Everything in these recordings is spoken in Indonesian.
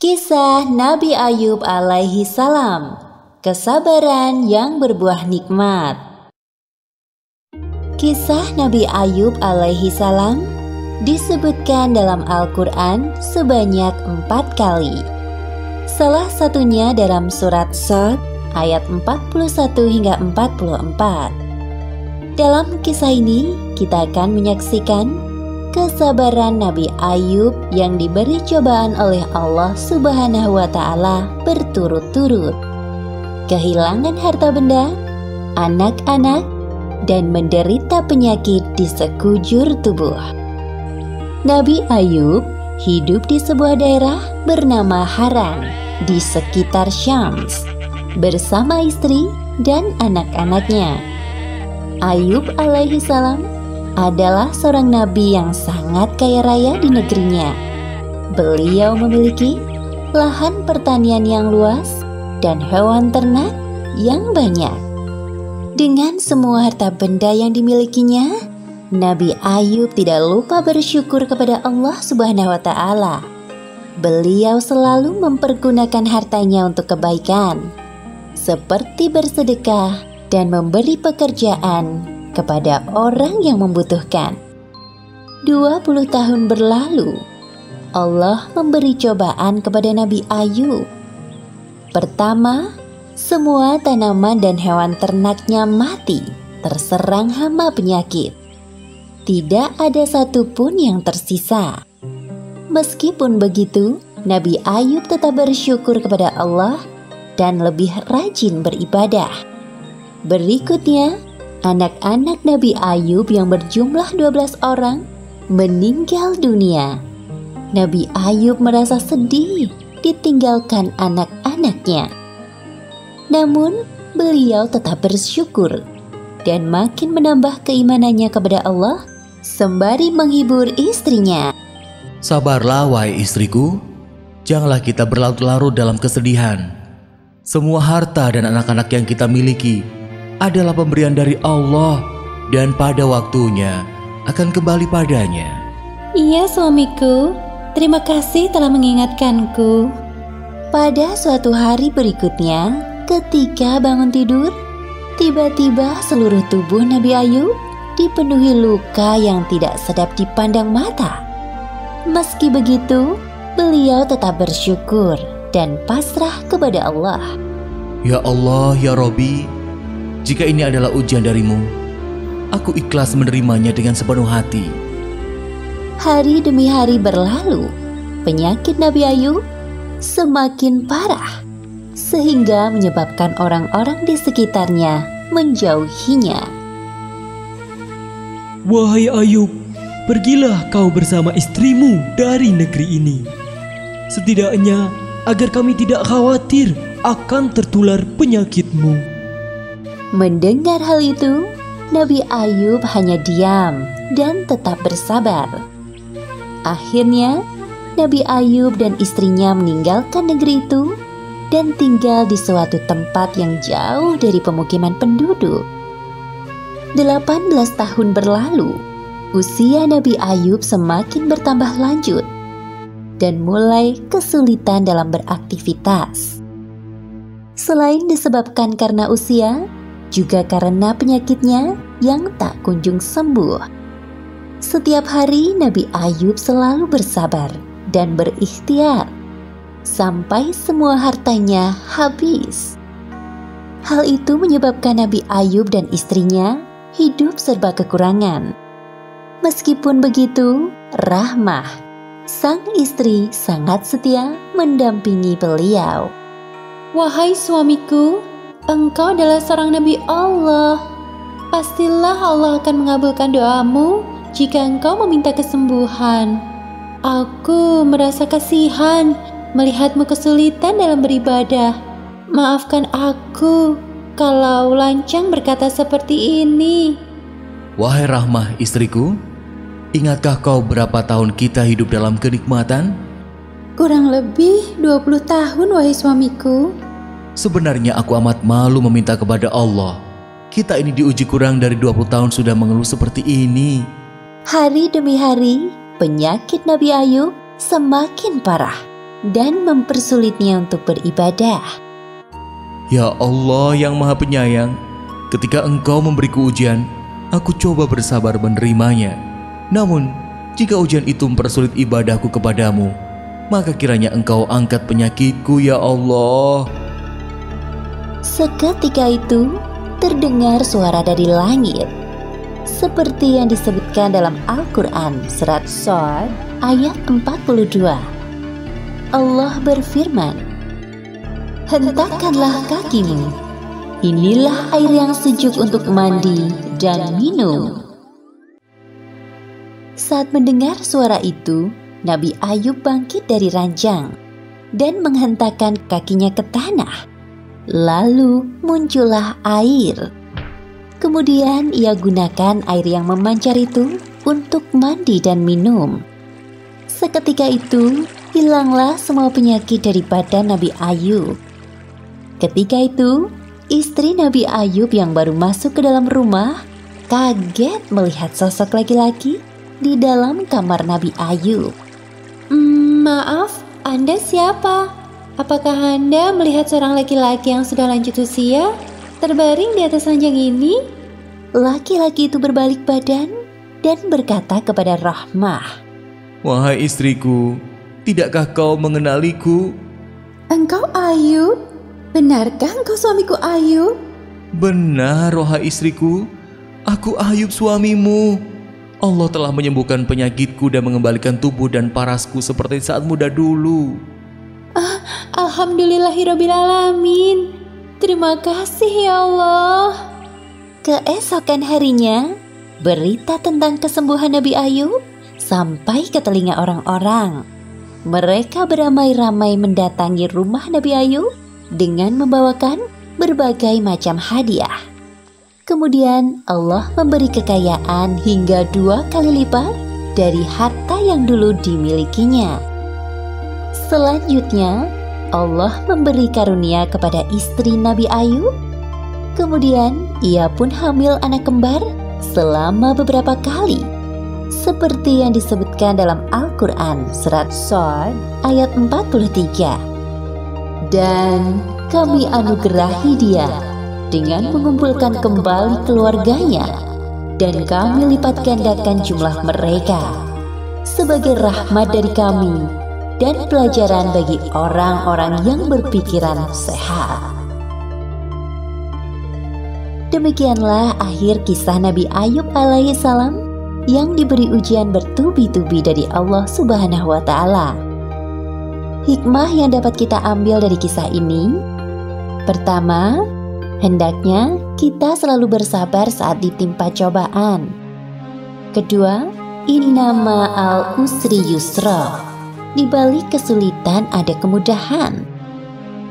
Kisah Nabi Ayub alaihi salam, kesabaran yang berbuah nikmat. Kisah Nabi Ayub alaihi salam disebutkan dalam Al-Quran sebanyak 4 kali. Salah satunya dalam surat Shad ayat 41 hingga 44. Dalam kisah ini kita akan menyaksikan kesabaran Nabi Ayub yang diberi cobaan oleh Allah Subhanahu wa Ta'ala berturut-turut, kehilangan harta benda, anak-anak, dan menderita penyakit di sekujur tubuh. Nabi Ayub hidup di sebuah daerah bernama Haran di sekitar Syams bersama istri dan anak-anaknya. Ayub alaihi salam adalah seorang nabi yang sangat kaya raya di negerinya. Beliau memiliki lahan pertanian yang luas dan hewan ternak yang banyak. Dengan semua harta benda yang dimilikinya, Nabi Ayub tidak lupa bersyukur kepada Allah Subhanahu wa Ta'ala. Beliau selalu mempergunakan hartanya untuk kebaikan, seperti bersedekah dan memberi pekerjaan kepada orang yang membutuhkan. 20 tahun berlalu, Allah memberi cobaan kepada Nabi Ayub. Pertama, semua tanaman dan hewan ternaknya mati, terserang hama penyakit. Tidak ada satupun yang tersisa. Meskipun begitu, Nabi Ayub tetap bersyukur kepada Allah dan lebih rajin beribadah. Berikutnya, anak-anak Nabi Ayub yang berjumlah 12 orang meninggal dunia. Nabi Ayub merasa sedih ditinggalkan anak-anaknya. Namun, beliau tetap bersyukur dan makin menambah keimanannya kepada Allah sembari menghibur istrinya. Sabarlah wahai istriku, janganlah kita berlarut-larut dalam kesedihan. Semua harta dan anak-anak yang kita miliki adalah pemberian dari Allah dan pada waktunya akan kembali padanya. Iya suamiku, terima kasih telah mengingatkanku. Pada suatu hari berikutnya, ketika bangun tidur, tiba-tiba seluruh tubuh Nabi Ayub dipenuhi luka yang tidak sedap dipandang mata. Meski begitu, beliau tetap bersyukur dan pasrah kepada Allah. Ya Allah, ya Robbi, jika ini adalah ujian darimu, aku ikhlas menerimanya dengan sepenuh hati. Hari demi hari berlalu, penyakit Nabi Ayub semakin parah, sehingga menyebabkan orang-orang di sekitarnya menjauhinya. Wahai Ayub, pergilah kau bersama istrimu dari negeri ini. Setidaknya agar kami tidak khawatir akan tertular penyakitmu. Mendengar hal itu, Nabi Ayub hanya diam dan tetap bersabar. Akhirnya, Nabi Ayub dan istrinya meninggalkan negeri itu dan tinggal di suatu tempat yang jauh dari pemukiman penduduk. 18 tahun berlalu, usia Nabi Ayub semakin bertambah lanjut dan mulai kesulitan dalam beraktivitas. Selain disebabkan karena usia, juga karena penyakitnya yang tak kunjung sembuh. Setiap hari Nabi Ayub selalu bersabar dan berikhtiar sampai semua hartanya habis. Hal itu menyebabkan Nabi Ayub dan istrinya hidup serba kekurangan. Meskipun begitu, Rahmah, sang istri, sangat setia mendampingi beliau. Wahai suamiku, engkau adalah seorang Nabi Allah. Pastilah Allah akan mengabulkan doamu jika engkau meminta kesembuhan. Aku merasa kasihan melihatmu kesulitan dalam beribadah. Maafkan aku kalau lancang berkata seperti ini. Wahai Rahmah istriku, ingatkah kau berapa tahun kita hidup dalam kenikmatan? Kurang lebih 20 tahun wahai suamiku. Sebenarnya aku amat malu meminta kepada Allah. Kita ini diuji kurang dari 20 tahun sudah mengeluh seperti ini. Hari demi hari, penyakit Nabi Ayub semakin parah dan mempersulitnya untuk beribadah. Ya Allah yang Maha Penyayang, ketika Engkau memberiku ujian, aku coba bersabar menerimanya. Namun, jika ujian itu mempersulit ibadahku kepadamu, maka kiranya Engkau angkat penyakitku ya Allah. Seketika itu, terdengar suara dari langit, seperti yang disebutkan dalam Al-Quran surat Shad ayat 42. Allah berfirman, "Hentakkanlah kakimu, inilah air yang sejuk untuk mandi dan minum." Saat mendengar suara itu, Nabi Ayub bangkit dari ranjang dan menghentakkan kakinya ke tanah. Lalu muncullah air. Kemudian ia gunakan air yang memancar itu untuk mandi dan minum. Seketika itu, hilanglah semua penyakit dari badan Nabi Ayub. Ketika itu, istri Nabi Ayub yang baru masuk ke dalam rumah kaget melihat sosok laki-laki di dalam kamar Nabi Ayub. Maaf, Anda siapa? Apakah Anda melihat seorang laki-laki yang sudah lanjut usia terbaring di atas ranjang ini? Laki-laki itu berbalik badan dan berkata kepada Rahmah, Wahai istriku, tidakkah kau mengenaliku? Engkau Ayub? Benarkah engkau suamiku Ayub? Benar, wahai istriku, aku Ayub suamimu. Allah telah menyembuhkan penyakitku dan mengembalikan tubuh dan parasku seperti saat muda dulu. Alhamdulillahirrabbilalamin. Terima kasih ya Allah. Keesokan harinya, berita tentang kesembuhan Nabi Ayub sampai ke telinga orang-orang. Mereka beramai-ramai mendatangi rumah Nabi Ayub dengan membawakan berbagai macam hadiah. Kemudian Allah memberi kekayaan hingga 2 kali lipat dari harta yang dulu dimilikinya. Selanjutnya, Allah memberi karunia kepada istri Nabi Ayub. Kemudian ia pun hamil anak kembar selama beberapa kali, seperti yang disebutkan dalam Al-Quran surat Shad ayat 43. Dan kami anugerahi dia dengan mengumpulkan kembali keluarganya, dan kami lipat gandakan jumlah mereka sebagai rahmat dari kami dan pelajaran bagi orang-orang yang berpikiran sehat. Demikianlah akhir kisah Nabi Ayub alaihissalam yang diberi ujian bertubi-tubi dari Allah Subhanahu wa Ta'ala. Hikmah yang dapat kita ambil dari kisah ini: pertama, hendaknya kita selalu bersabar saat ditimpa cobaan. Kedua, innama al-usri yusra. Di balik kesulitan ada kemudahan,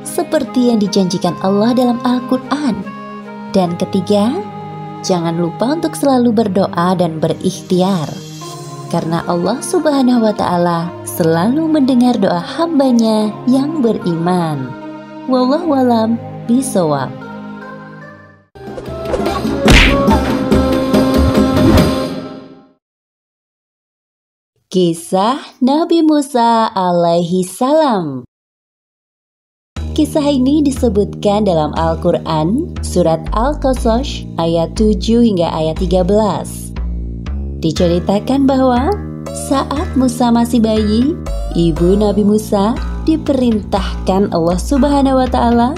seperti yang dijanjikan Allah dalam Al-Quran. Dan ketiga, jangan lupa untuk selalu berdoa dan berikhtiar, karena Allah Subhanahu wa Ta'ala selalu mendengar doa hambanya yang beriman. Wallahu a'lam bishawab. Kisah Nabi Musa alaihi salam. Kisah ini disebutkan dalam Al-Quran surat Al-Qasas ayat 7 hingga ayat 13. Diceritakan bahwa saat Musa masih bayi, ibu Nabi Musa diperintahkan Allah Subhanahu wa Ta'ala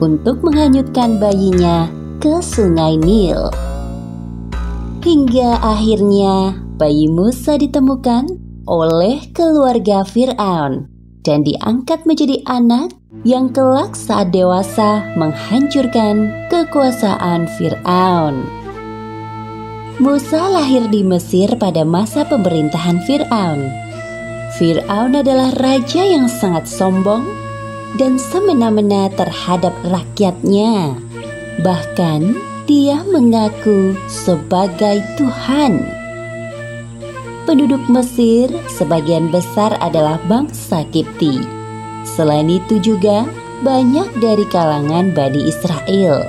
untuk menghanyutkan bayinya ke sungai Nil. Hingga akhirnya bayi Musa ditemukan oleh keluarga Fir'aun dan diangkat menjadi anak yang kelak saat dewasa menghancurkan kekuasaan Fir'aun. Musa lahir di Mesir pada masa pemerintahan Fir'aun. Fir'aun adalah raja yang sangat sombong dan semena-mena terhadap rakyatnya. Bahkan dia mengaku sebagai Tuhan. Penduduk Mesir sebagian besar adalah bangsa Kipti. Selain itu juga banyak dari kalangan Bani Israel.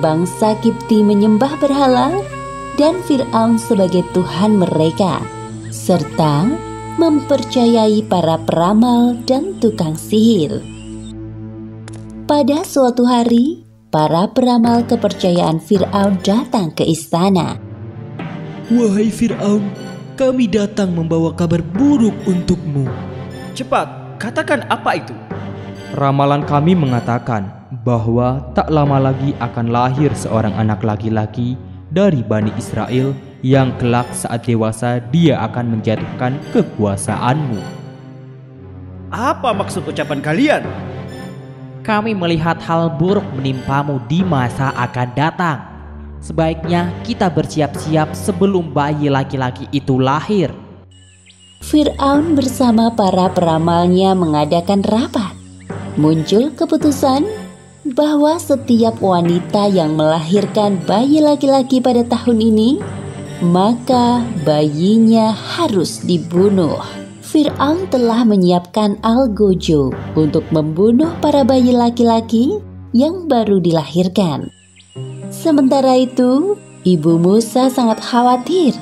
Bangsa Kipti menyembah berhala dan Fir'aun sebagai Tuhan mereka, serta mempercayai para peramal dan tukang sihir. Pada suatu hari, para peramal kepercayaan Fir'aun datang ke istana. Wahai Fir'aun, kami datang membawa kabar buruk untukmu. Cepat, katakan apa itu? Ramalan kami mengatakan bahwa tak lama lagi akan lahir seorang anak laki-laki dari Bani Israel yang kelak saat dewasa dia akan menjatuhkan kekuasaanmu. Apa maksud ucapan kalian? Kami melihat hal buruk menimpamu di masa akan datang. Sebaiknya kita bersiap-siap sebelum bayi laki-laki itu lahir. Fir'aun bersama para peramalnya mengadakan rapat. Muncul keputusan bahwa setiap wanita yang melahirkan bayi laki-laki pada tahun ini, maka bayinya harus dibunuh. Fir'aun telah menyiapkan algojo untuk membunuh para bayi laki-laki yang baru dilahirkan. Sementara itu, Ibu Musa sangat khawatir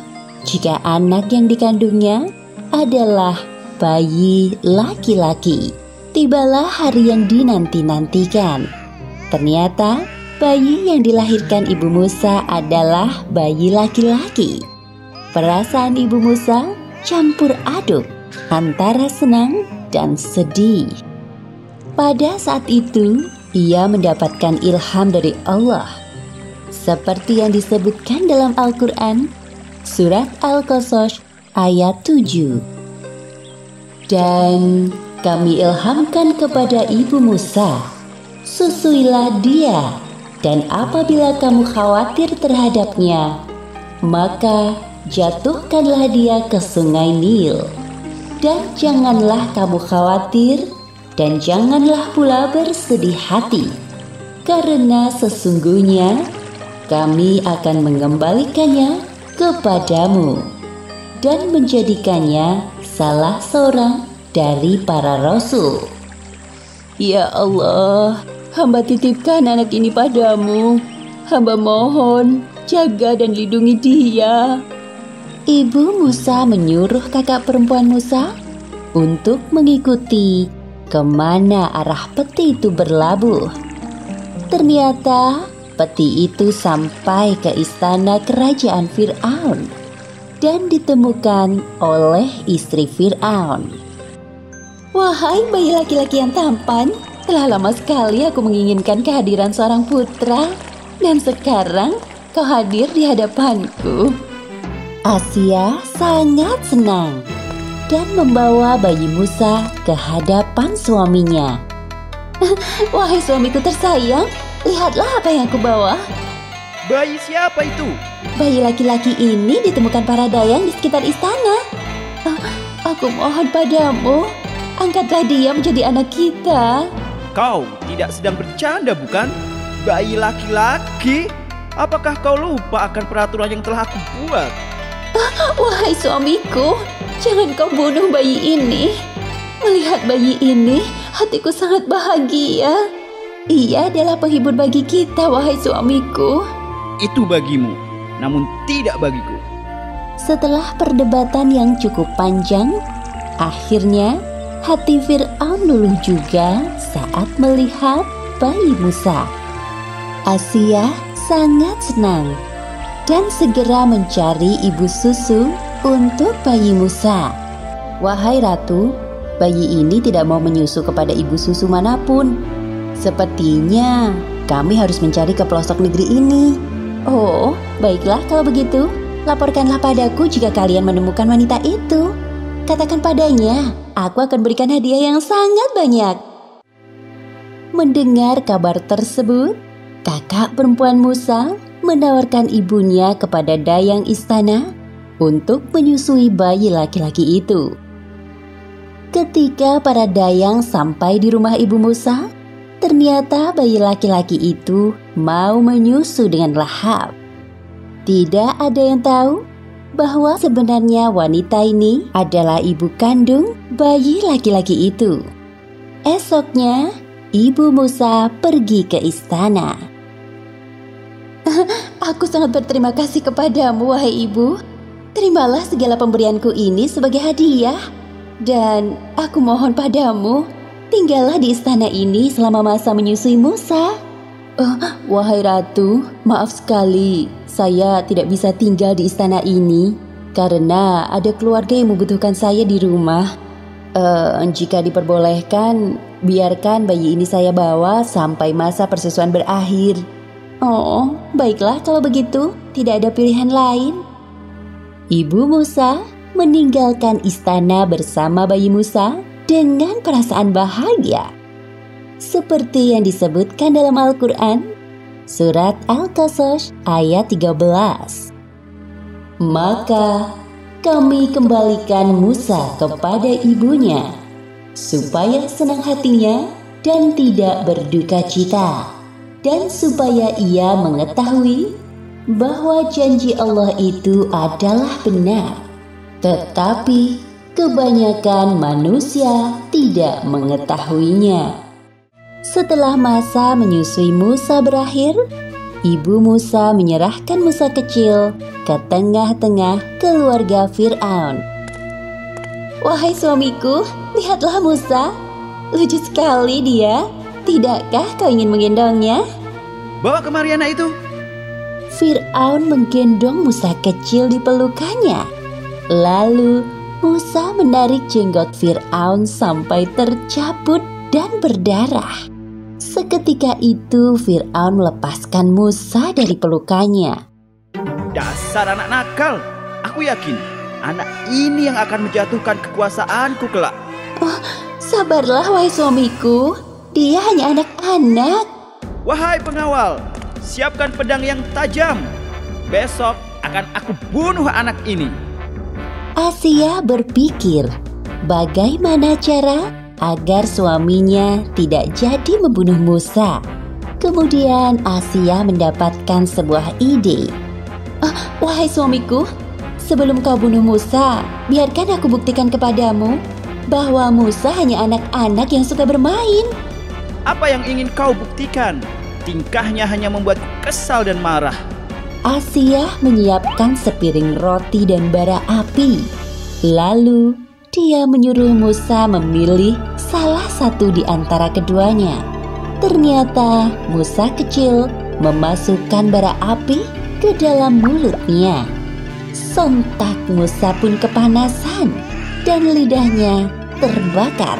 jika anak yang dikandungnya adalah bayi laki-laki. Tibalah hari yang dinanti-nantikan. Ternyata bayi yang dilahirkan Ibu Musa adalah bayi laki-laki. Perasaan Ibu Musa campur aduk antara senang dan sedih. Pada saat itu, ia mendapatkan ilham dari Allah. Seperti yang disebutkan dalam Al-Quran, Surat Al-Qasas ayat 7. Dan kami ilhamkan kepada Ibu Musa, susuilah dia, dan apabila kamu khawatir terhadapnya, maka jatuhkanlah dia ke sungai Nil. Dan janganlah kamu khawatir, dan janganlah pula bersedih hati, karena sesungguhnya kami akan mengembalikannya kepadamu dan menjadikannya salah seorang dari para rasul. Ya Allah, hamba titipkan anak ini padamu. Hamba mohon, jaga dan lindungi dia. Ibu Musa menyuruh kakak perempuan Musa untuk mengikuti kemana arah peti itu berlabuh. Ternyata peti itu sampai ke istana kerajaan Fir'aun dan ditemukan oleh istri Fir'aun. Wahai bayi laki-laki yang tampan, telah lama sekali aku menginginkan kehadiran seorang putra, dan sekarang kau hadir di hadapanku. Asia sangat senang dan membawa bayi Musa ke hadapan suaminya. Wahai suamiku tersayang, lihatlah apa yang aku bawa. Bayi siapa itu? Bayi laki-laki ini ditemukan para dayang di sekitar istana. Aku mohon padamu, angkatlah dia menjadi anak kita. Kau tidak sedang bercanda bukan? Bayi laki-laki? Apakah kau lupa akan peraturan yang telah aku buat? Wahai suamiku, jangan kau bunuh bayi ini. Melihat bayi ini, hatiku sangat bahagia. Ia adalah penghibur bagi kita, wahai suamiku. Itu bagimu, namun tidak bagiku. Setelah perdebatan yang cukup panjang, akhirnya hati Fir'aun luluh juga saat melihat bayi Musa. Asia sangat senang dan segera mencari ibu susu untuk bayi Musa. Wahai ratu, bayi ini tidak mau menyusu kepada ibu susu manapun. Sepertinya kami harus mencari ke pelosok negeri ini. Oh, baiklah kalau begitu. Laporkanlah padaku jika kalian menemukan wanita itu. Katakan padanya, aku akan berikan hadiah yang sangat banyak. Mendengar kabar tersebut, kakak perempuan Musa menawarkan ibunya kepada dayang istana untuk menyusui bayi laki-laki itu. Ketika para dayang sampai di rumah ibu Musa, ternyata bayi laki-laki itu mau menyusu dengan lahap. Tidak ada yang tahu bahwa sebenarnya wanita ini adalah ibu kandung bayi laki-laki itu. Esoknya, ibu Musa pergi ke istana. Aku sangat berterima kasih kepadamu, wahai ibu. Terimalah segala pemberianku ini sebagai hadiah. Dan aku mohon padamu, tinggallah di istana ini selama masa menyusui Musa. Wahai ratu, maaf sekali, saya tidak bisa tinggal di istana ini karena ada keluarga yang membutuhkan saya di rumah. Jika diperbolehkan, biarkan bayi ini saya bawa sampai masa persusuan berakhir. Oh, baiklah kalau begitu, tidak ada pilihan lain. Ibu Musa meninggalkan istana bersama bayi Musa dengan perasaan bahagia. Seperti yang disebutkan dalam Al-Quran, Surat Al-Qasas ayat 13. Maka kami kembalikan Musa kepada ibunya, supaya senang hatinya dan tidak berduka cita, dan supaya ia mengetahui bahwa janji Allah itu adalah benar. Tetapi kebanyakan manusia tidak mengetahuinya. Setelah masa menyusui Musa berakhir, ibu Musa menyerahkan Musa kecil ke tengah-tengah keluarga Fir'aun. Wahai suamiku, lihatlah Musa. Lucu sekali dia. Tidakkah kau ingin menggendongnya? Bawa kemari anak itu. Fir'aun menggendong Musa kecil di pelukannya. Lalu Musa menarik jenggot Fir'aun sampai tercabut dan berdarah. Seketika itu Fir'aun melepaskan Musa dari pelukannya. Dasar anak nakal. Aku yakin anak ini yang akan menjatuhkan kekuasaanku kelak. Sabarlah wahai suamiku, dia hanya anak-anak. Wahai pengawal, siapkan pedang yang tajam. Besok akan aku bunuh anak ini. Asia berpikir bagaimana cara agar suaminya tidak jadi membunuh Musa. Kemudian Asia mendapatkan sebuah ide. Wahai suamiku, sebelum kau bunuh Musa, biarkan aku buktikan kepadamu bahwa Musa hanya anak-anak yang suka bermain. Apa yang ingin kau buktikan? Tingkahnya hanya membuatku kesal dan marah. Asia menyiapkan sepiring roti dan bara api. Lalu dia menyuruh Musa memilih salah satu di antara keduanya. Ternyata Musa kecil memasukkan bara api ke dalam mulutnya. Sontak Musa pun kepanasan dan lidahnya terbakar.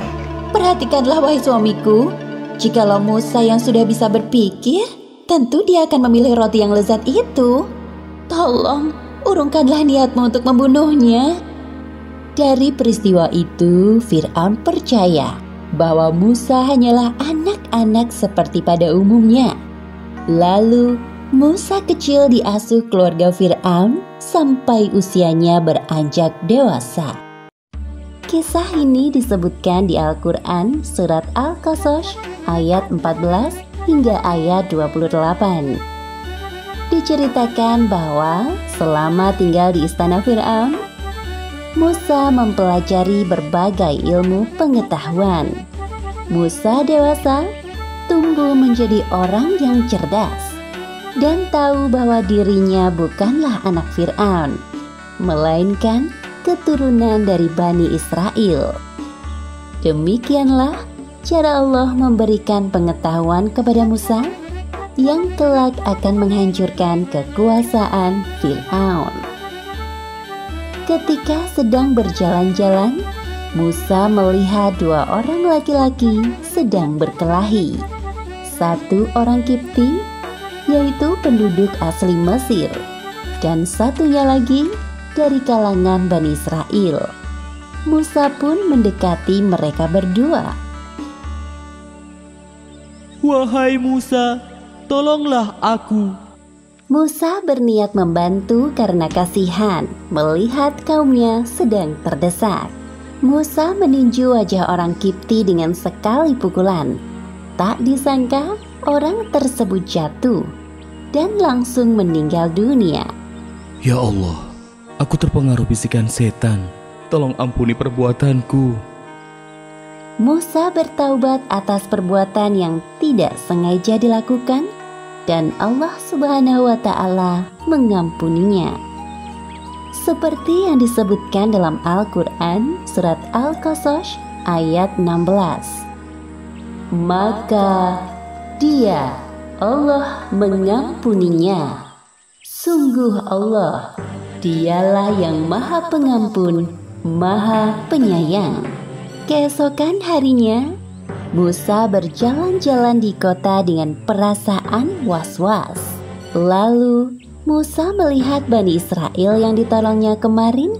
Perhatikanlah wahai suamiku, jikalau Musa yang sudah bisa berpikir, tentu dia akan memilih roti yang lezat itu. Tolong, urungkanlah niatmu untuk membunuhnya. Dari peristiwa itu, Fir'aun percaya bahwa Musa hanyalah anak-anak seperti pada umumnya. Lalu, Musa kecil diasuh keluarga Fir'aun sampai usianya beranjak dewasa. Kisah ini disebutkan di Al-Quran Surat Al-Qasas ayat 14 hingga ayat 28. Diceritakan bahwa selama tinggal di istana Fir'aun, Musa mempelajari berbagai ilmu pengetahuan. Musa dewasa tumbuh menjadi orang yang cerdas dan tahu bahwa dirinya bukanlah anak Fir'aun, melainkan keturunan dari Bani Israel. Demikianlah cara Allah memberikan pengetahuan kepada Musa yang kelak akan menghancurkan kekuasaan Fir'aun. Ketika sedang berjalan-jalan, Musa melihat dua orang laki-laki sedang berkelahi. Satu orang Kipti, yaitu penduduk asli Mesir, dan satunya lagi dari kalangan Bani Israel. Musa pun mendekati mereka berdua. Wahai Musa, tolonglah aku. Musa berniat membantu karena kasihan melihat kaumnya sedang terdesak. Musa meninju wajah orang Kipti dengan sekali pukulan. Tak disangka orang tersebut jatuh dan langsung meninggal dunia. Ya Allah, aku terpengaruh bisikan setan. Tolong ampuni perbuatanku. Musa bertaubat atas perbuatan yang tidak sengaja dilakukan dan Allah Subhanahu wa Ta'ala mengampuninya. Seperti yang disebutkan dalam Al-Quran surat Al-Qasas ayat 16. Maka Dia, Allah, mengampuninya. Sungguh Allah, Dialah yang Maha Pengampun, Maha Penyayang. Keesokan harinya, Musa berjalan-jalan di kota dengan perasaan was-was. Lalu Musa melihat Bani Israel yang ditolongnya kemarin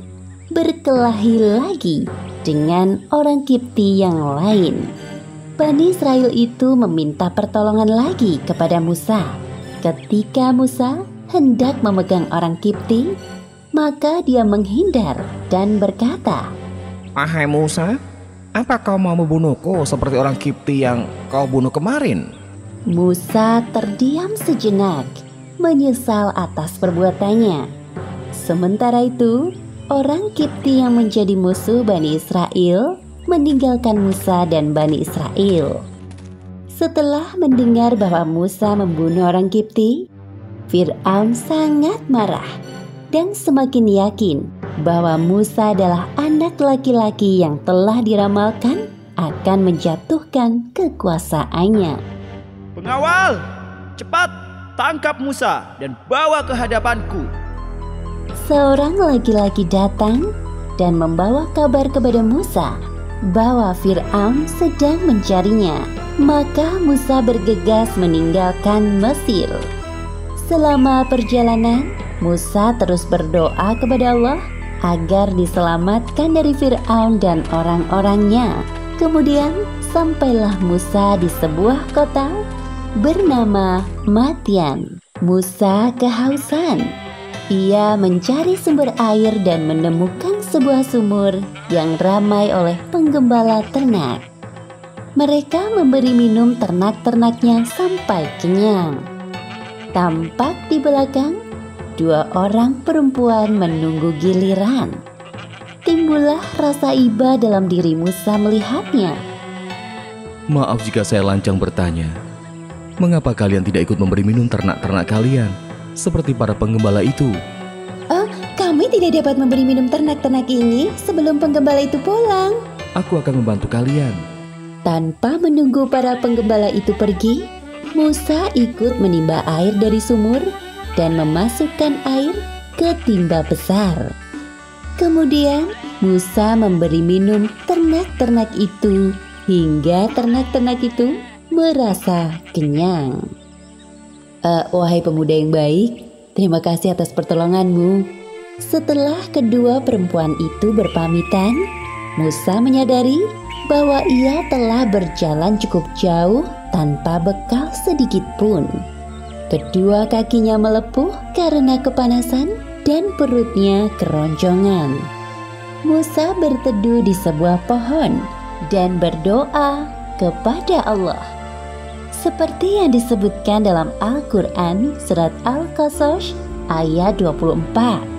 berkelahi lagi dengan orang Kipti yang lain. Bani Israel itu meminta pertolongan lagi kepada Musa. Ketika Musa hendak memegang orang Kipti, maka dia menghindar dan berkata, Wahai Musa, apa kau mau membunuhku seperti orang Kipti yang kau bunuh kemarin? Musa terdiam sejenak, menyesal atas perbuatannya. Sementara itu, orang Kipti yang menjadi musuh Bani Israel meninggalkan Musa dan Bani Israel. Setelah mendengar bahwa Musa membunuh orang Kipti, Fir'aun sangat marah dan semakin yakin bahwa Musa adalah anak laki-laki yang telah diramalkan akan menjatuhkan kekuasaannya. Pengawal, cepat tangkap Musa dan bawa ke hadapanku. Seorang laki-laki datang dan membawa kabar kepada Musa bahwa Fir'aun sedang mencarinya. Maka Musa bergegas meninggalkan Mesir. Selama perjalanan, Musa terus berdoa kepada Allah agar diselamatkan dari Fir'aun dan orang-orangnya. Kemudian sampailah Musa di sebuah kota bernama Madian. Musa kehausan. Ia mencari sumber air dan menemukan sebuah sumur yang ramai oleh penggembala ternak. Mereka memberi minum ternak-ternaknya sampai kenyang. Tampak di belakang, 2 orang perempuan menunggu giliran. Timbullah rasa iba dalam diri Musa melihatnya. Maaf jika saya lancang bertanya, mengapa kalian tidak ikut memberi minum ternak-ternak kalian seperti para penggembala itu? Kami tidak dapat memberi minum ternak-ternak ini sebelum penggembala itu pulang. Aku akan membantu kalian. Tanpa menunggu para penggembala itu pergi, Musa ikut menimba air dari sumur dan memasukkan air ke timba besar. Kemudian Musa memberi minum ternak-ternak itu hingga ternak-ternak itu merasa kenyang. Wahai pemuda yang baik, terima kasih atas pertolonganmu. Setelah kedua perempuan itu berpamitan, Musa menyadari bahwa ia telah berjalan cukup jauh tanpa bekal sedikit pun. Kedua kakinya melepuh karena kepanasan dan perutnya keroncongan. Musa berteduh di sebuah pohon dan berdoa kepada Allah. Seperti yang disebutkan dalam Al-Quran surat Al-Qasas ayat 24.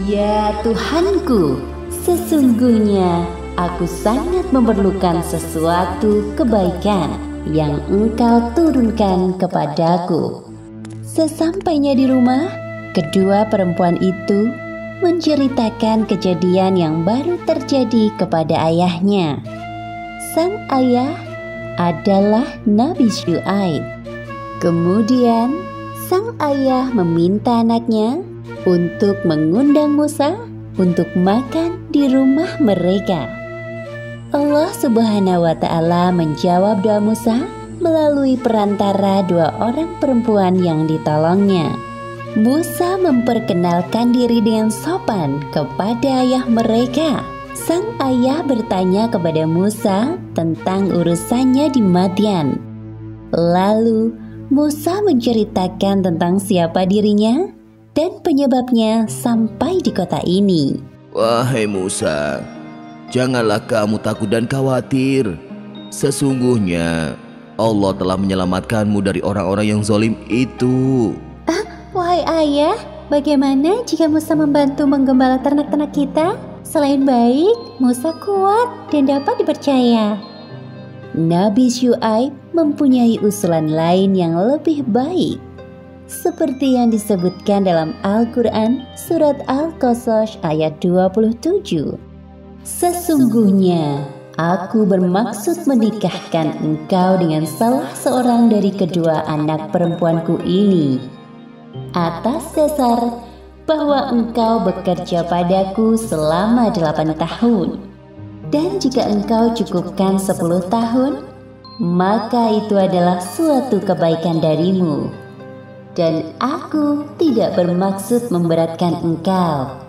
Ya Tuhanku, sesungguhnya aku sangat memerlukan sesuatu kebaikan yang Engkau turunkan kepadaku. Sesampainya di rumah, kedua perempuan itu menceritakan kejadian yang baru terjadi kepada ayahnya. Sang ayah adalah Nabi Syuaib. Kemudian sang ayah meminta anaknya untuk mengundang Musa untuk makan di rumah mereka. Allah Subhanahu wa Ta'ala menjawab doa Musa melalui perantara 2 orang perempuan yang ditolongnya. Musa memperkenalkan diri dengan sopan kepada ayah mereka. Sang ayah bertanya kepada Musa tentang urusannya di Madian. Lalu Musa menceritakan tentang siapa dirinya dan penyebabnya sampai di kota ini. Wahai Musa, janganlah kamu takut dan khawatir. Sesungguhnya Allah telah menyelamatkanmu dari orang-orang yang zalim itu. Wahai ayah, bagaimana jika Musa membantu menggembala ternak-ternak kita? Selain baik, Musa kuat dan dapat dipercaya. Nabi Syuaib mempunyai usulan lain yang lebih baik. seperti yang disebutkan dalam Al-Quran surat Al-Qasas ayat 27. Sesungguhnya aku bermaksud menikahkan engkau dengan salah seorang dari kedua anak perempuanku ini, atas dasar bahwa engkau bekerja padaku selama 8 tahun. Dan jika engkau cukupkan 10 tahun, maka itu adalah suatu kebaikan darimu. Dan aku tidak bermaksud memberatkan engkau.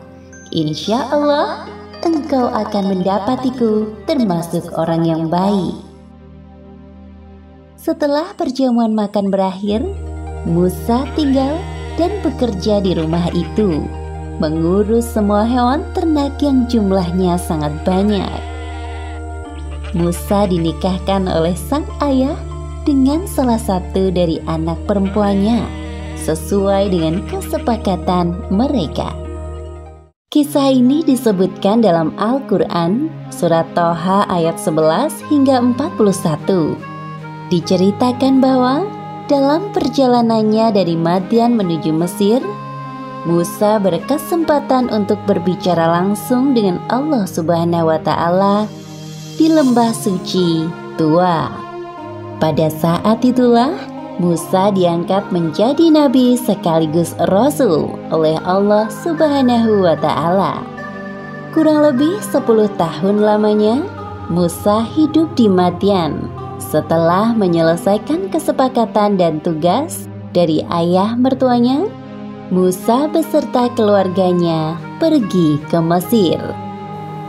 Insya Allah, engkau akan mendapatiku termasuk orang yang baik. Setelah perjamuan makan berakhir, Musa tinggal dan bekerja di rumah itu, mengurus semua hewan ternak yang jumlahnya sangat banyak. Musa dinikahkan oleh sang ayah dengan salah satu dari anak perempuannya, sesuai dengan kesepakatan mereka. Kisah ini disebutkan dalam Al-Quran, surat Toha ayat 11 hingga 41. Diceritakan bahwa dalam perjalanannya dari Madian menuju Mesir, Musa berkesempatan untuk berbicara langsung dengan Allah Subhanahu wa Ta'ala di lembah suci Tua. Pada saat itulah Musa diangkat menjadi nabi sekaligus rasul oleh Allah Subhanahu wa Ta'ala. Kurang lebih 10 tahun lamanya Musa hidup di Madian setelah menyelesaikan kesepakatan dan tugas dari ayah mertuanya. Musa beserta keluarganya pergi ke Mesir.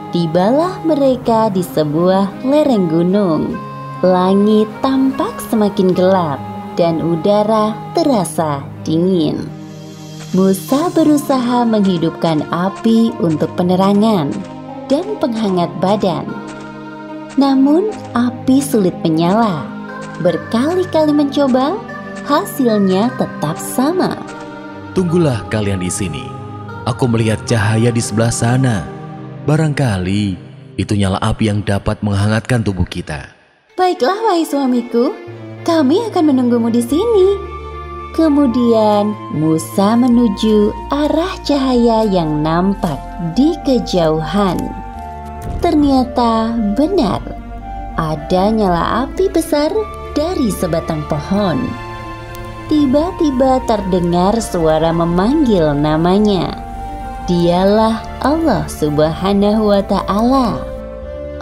Tibalah mereka di sebuah lereng gunung. Langit tampak semakin gelap dan udara terasa dingin. Musa berusaha menghidupkan api untuk penerangan dan penghangat badan. Namun api sulit menyala. Berkali-kali mencoba, hasilnya tetap sama. Tunggulah kalian di sini. Aku melihat cahaya di sebelah sana. Barangkali itu nyala api yang dapat menghangatkan tubuh kita. Baiklah, wahai suamiku, kami akan menunggumu di sini. Kemudian Musa menuju arah cahaya yang nampak di kejauhan. Ternyata benar, ada nyala api besar dari sebatang pohon. Tiba-tiba terdengar suara memanggil namanya. Dialah Allah Subhanahu wa Ta'ala.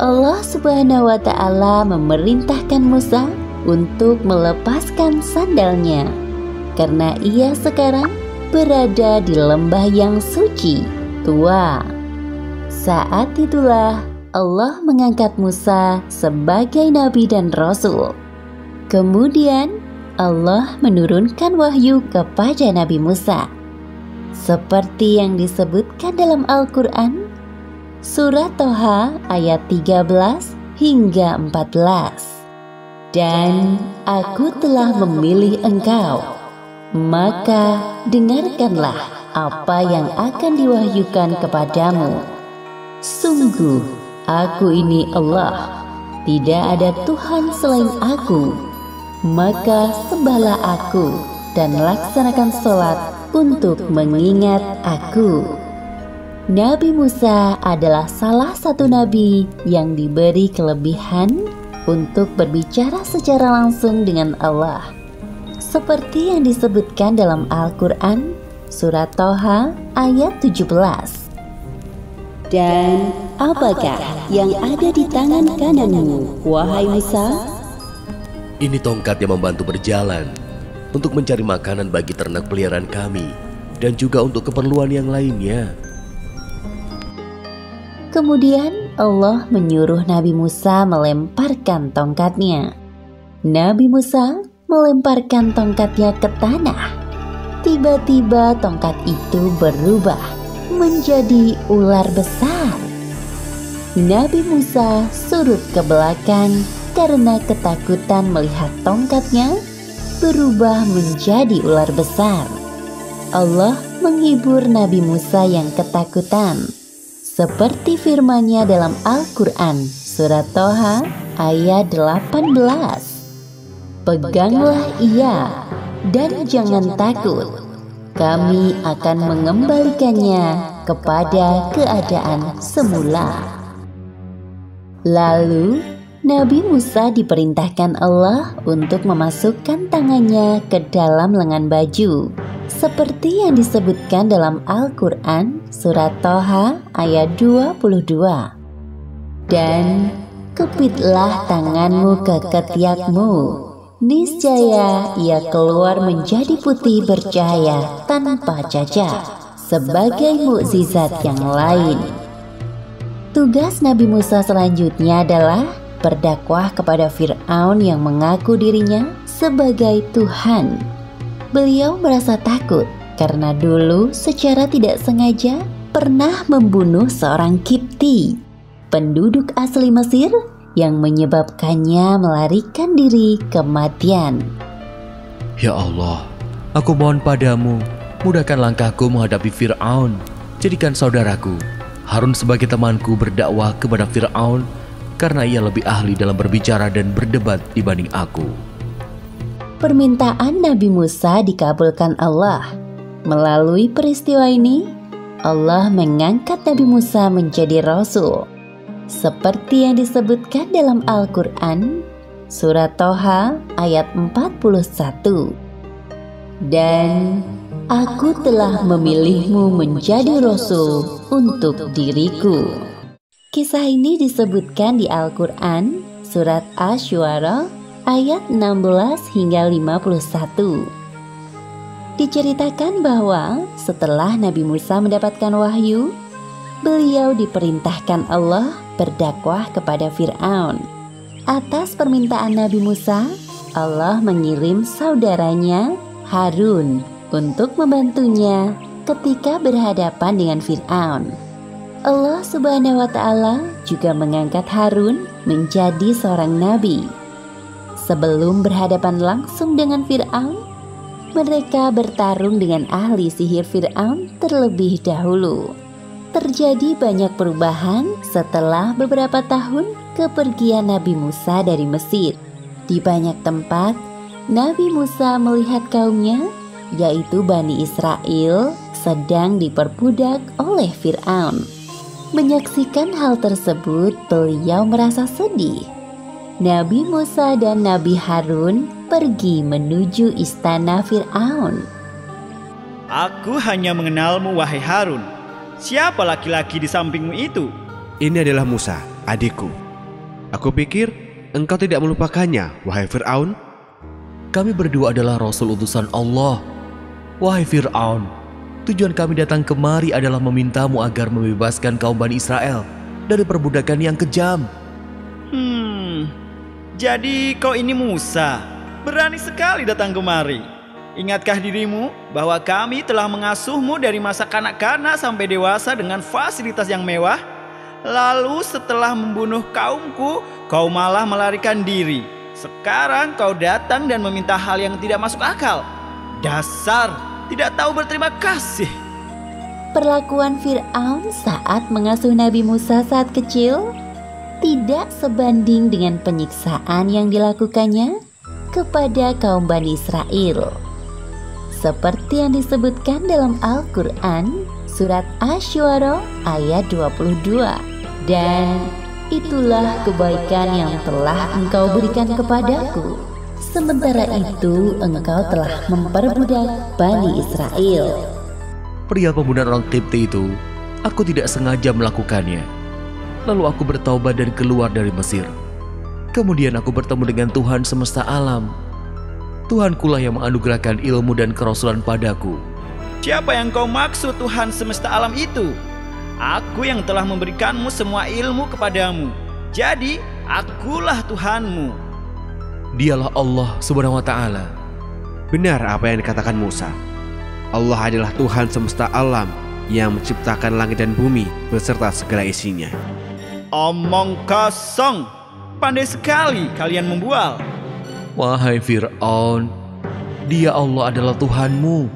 Allah Subhanahu wa Ta'ala memerintahkan Musa untuk melepaskan sandalnya, karena ia sekarang berada di lembah yang suci Tua. Saat itulah Allah mengangkat Musa sebagai nabi dan rasul. Kemudian Allah menurunkan wahyu kepada Nabi Musa, seperti yang disebutkan dalam Al-Quran, surat Toha ayat 13 hingga 14. Dan aku telah memilih engkau, maka dengarkanlah apa yang akan diwahyukan kepadamu. Sungguh, aku ini Allah, tidak ada Tuhan selain aku. Maka sembahlah aku dan laksanakan sholat untuk mengingat aku. Nabi Musa adalah salah satu nabi yang diberi kelebihan untuk berbicara secara langsung dengan Allah, seperti yang disebutkan dalam Al-Quran surat Toha ayat 17. Dan apakah yang ada di tangan kananmu, wahai Musa? Ini tongkat yang membantu berjalan untuk mencari makanan bagi ternak peliharaan kami dan juga untuk keperluan yang lainnya. Kemudian Allah menyuruh Nabi Musa melemparkan tongkatnya. Nabi Musa melemparkan tongkatnya ke tanah. Tiba-tiba tongkat itu berubah menjadi ular besar. Nabi Musa surut ke belakang karena ketakutan melihat tongkatnya berubah menjadi ular besar. Allah menghibur Nabi Musa yang ketakutan, seperti firman-Nya dalam Al-Quran surat Toha ayat 18. Peganglah ia dan jangan takut. Kami akan mengembalikannya kepada keadaan semula." Lalu Nabi Musa diperintahkan Allah untuk memasukkan tangannya ke dalam lengan baju, seperti yang disebutkan dalam Al-Quran surat Toha ayat 22. "Dan kepitlah tanganmu ke ketiakmu, niscaya ia keluar menjadi putih bercahaya tanpa cacat, sebagai mukjizat yang lain." Tugas Nabi Musa selanjutnya adalah berdakwah kepada Fir'aun yang mengaku dirinya sebagai Tuhan. Beliau merasa takut karena dulu secara tidak sengaja pernah membunuh seorang Kipti, penduduk asli Mesir, yang menyebabkannya melarikan diri kematian. Ya Allah, aku mohon padamu, mudahkan langkahku menghadapi Fir'aun. Jadikan saudaraku Harun sebagai temanku berdakwah kepada Fir'aun, karena ia lebih ahli dalam berbicara dan berdebat dibanding aku. Permintaan Nabi Musa dikabulkan Allah. Melalui peristiwa ini, Allah mengangkat Nabi Musa menjadi Rasul, seperti yang disebutkan dalam Al-Quran, surat Toha ayat 41. "Dan aku telah memilihmu menjadi Rasul untuk diriku." Kisah ini disebutkan di Al-Quran, surat Asy-Syu'ara ayat 16 hingga 51. Diceritakan bahwa setelah Nabi Musa mendapatkan wahyu, beliau diperintahkan Allah berdakwah kepada Fir'aun. Atas permintaan Nabi Musa, Allah mengirim saudaranya Harun untuk membantunya ketika berhadapan dengan Fir'aun. Allah Subhanahu wa Ta'ala juga mengangkat Harun menjadi seorang nabi. Sebelum berhadapan langsung dengan Fir'aun, mereka bertarung dengan ahli sihir Fir'aun terlebih dahulu. Terjadi banyak perubahan setelah beberapa tahun kepergian Nabi Musa dari Mesir. Di banyak tempat, Nabi Musa melihat kaumnya, yaitu Bani Israel, sedang diperbudak oleh Fir'aun. Menyaksikan hal tersebut, beliau merasa sedih. Nabi Musa dan Nabi Harun pergi menuju istana Fir'aun. "Aku hanya mengenalmu, wahai Harun. Siapa laki-laki di sampingmu itu?" "Ini adalah Musa, adikku. Aku pikir engkau tidak melupakannya, wahai Fir'aun." Kami berdua adalah Rasul utusan Allah. Wahai Fir'aun, tujuan kami datang kemari adalah memintamu agar membebaskan kaum Bani Israel dari perbudakan yang kejam. Jadi kau ini Musa, berani sekali datang kemari. Ingatkah dirimu bahwa kami telah mengasuhmu dari masa kanak-kanak sampai dewasa dengan fasilitas yang mewah? Lalu setelah membunuh kaumku, kau malah melarikan diri. Sekarang kau datang dan meminta hal yang tidak masuk akal. Dasar tidak tahu berterima kasih." Perlakuan Fir'aun saat mengasuh Nabi Musa saat kecil tidak sebanding dengan penyiksaan yang dilakukannya kepada kaum Bani Israel. Seperti yang disebutkan dalam Al-Quran, surat Asy-Syu'ara ayat 22. "Dan itulah kebaikan yang telah engkau berikan kepadaku. Sementara itu engkau telah memperbudak Bani Israel." Perihal pembunuhan orang Kipti itu, aku tidak sengaja melakukannya. Lalu aku bertaubat dan keluar dari Mesir. Kemudian aku bertemu dengan Tuhan semesta alam. Tuhankulah yang menganugerahkan ilmu dan kerasulan padaku. Siapa yang kau maksud Tuhan semesta alam itu? Aku yang telah memberikanmu semua ilmu kepadamu. Jadi akulah Tuhanmu. Dialah Allah Subhanahu wa Ta'ala. Benar apa yang dikatakan Musa. Allah adalah Tuhan semesta alam yang menciptakan langit dan bumi beserta segala isinya. Omong kosong. Pandai sekali kalian membual. Wahai Fir'aun, dia Allah adalah Tuhanmu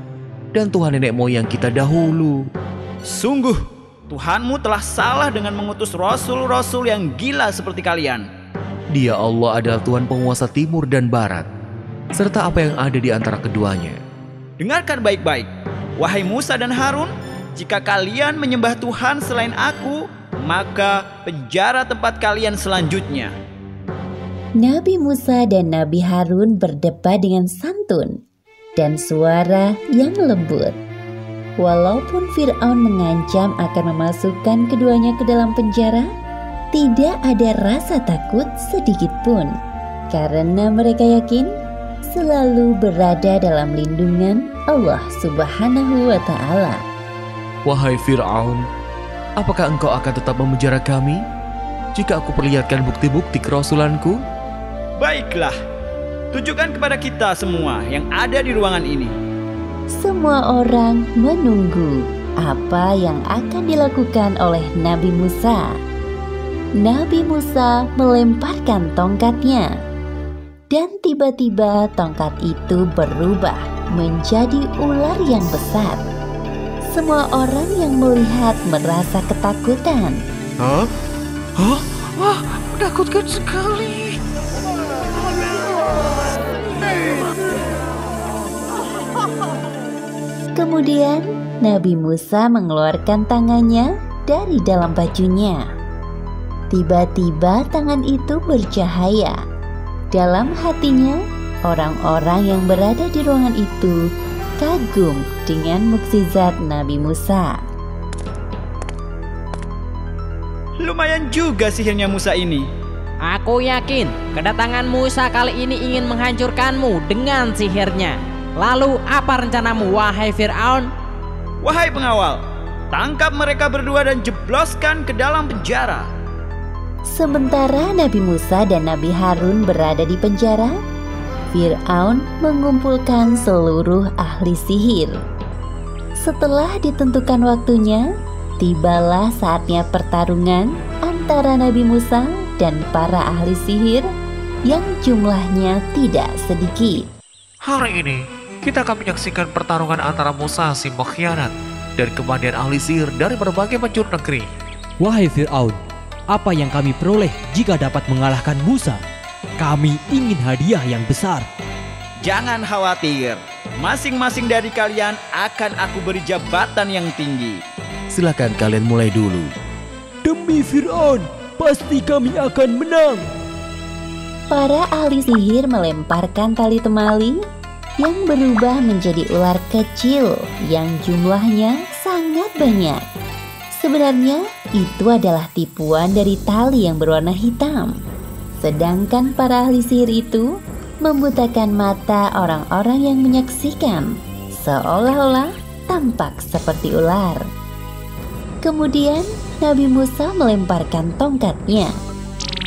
dan Tuhan nenek moyang kita dahulu. Sungguh, Tuhanmu telah salah dengan mengutus rasul-rasul yang gila seperti kalian. Dia Allah adalah Tuhan penguasa timur dan barat. serta apa yang ada di antara keduanya. Dengarkan baik-baik, wahai Musa dan Harun, jika kalian menyembah Tuhan selain aku, maka penjara tempat kalian selanjutnya. Nabi Musa dan Nabi Harun berdebat dengan santun dan suara yang lembut. Walaupun Fir'aun mengancam akan memasukkan keduanya ke dalam penjara, tidak ada rasa takut sedikit pun, karena mereka yakin selalu berada dalam lindungan Allah Subhanahu wa Ta'ala. Wahai Fir'aun, apakah engkau akan tetap memenjara kami jika aku perlihatkan bukti-bukti kerasulanku? Baiklah, tunjukkan kepada kita semua yang ada di ruangan ini. Semua orang menunggu apa yang akan dilakukan oleh Nabi Musa. Nabi Musa melemparkan tongkatnya, dan tiba-tiba tongkat itu berubah menjadi ular yang besar. Semua orang yang melihat merasa ketakutan. Hah? Wah, menakutkan sekali. Kemudian Nabi Musa mengeluarkan tangannya dari dalam bajunya. Tiba-tiba tangan itu bercahaya. Dalam hatinya, orang-orang yang berada di ruangan itu kagum dengan mukjizat Nabi Musa. Lumayan juga sihirnya Musa ini. Aku yakin kedatangan Musa kali ini ingin menghancurkanmu dengan sihirnya. Lalu apa rencanamu, wahai Fir'aun? Wahai pengawal, tangkap mereka berdua dan jebloskan ke dalam penjara. Sementara Nabi Musa dan Nabi Harun berada di penjara, Fir'aun mengumpulkan seluruh ahli sihir. Setelah ditentukan waktunya, tibalah saatnya pertarungan antara Nabi Musa dan para ahli sihir yang jumlahnya tidak sedikit. Hari ini kita akan menyaksikan pertarungan antara Musa si pengkhianat dan kemudian ahli sihir dari berbagai penjuru negeri. Wahai Fir'aun, apa yang kami peroleh jika dapat mengalahkan Musa? Kami ingin hadiah yang besar. Jangan khawatir, masing-masing dari kalian akan aku beri jabatan yang tinggi. Silakan kalian mulai dulu. Demi Fir'aun, pasti kami akan menang. Para ahli sihir melemparkan tali temali yang berubah menjadi ular kecil yang jumlahnya sangat banyak. Sebenarnya itu adalah tipuan dari tali yang berwarna hitam. Sedangkan para ahli sihir itu membutakan mata orang-orang yang menyaksikan, seolah-olah tampak seperti ular. Kemudian Nabi Musa melemparkan tongkatnya.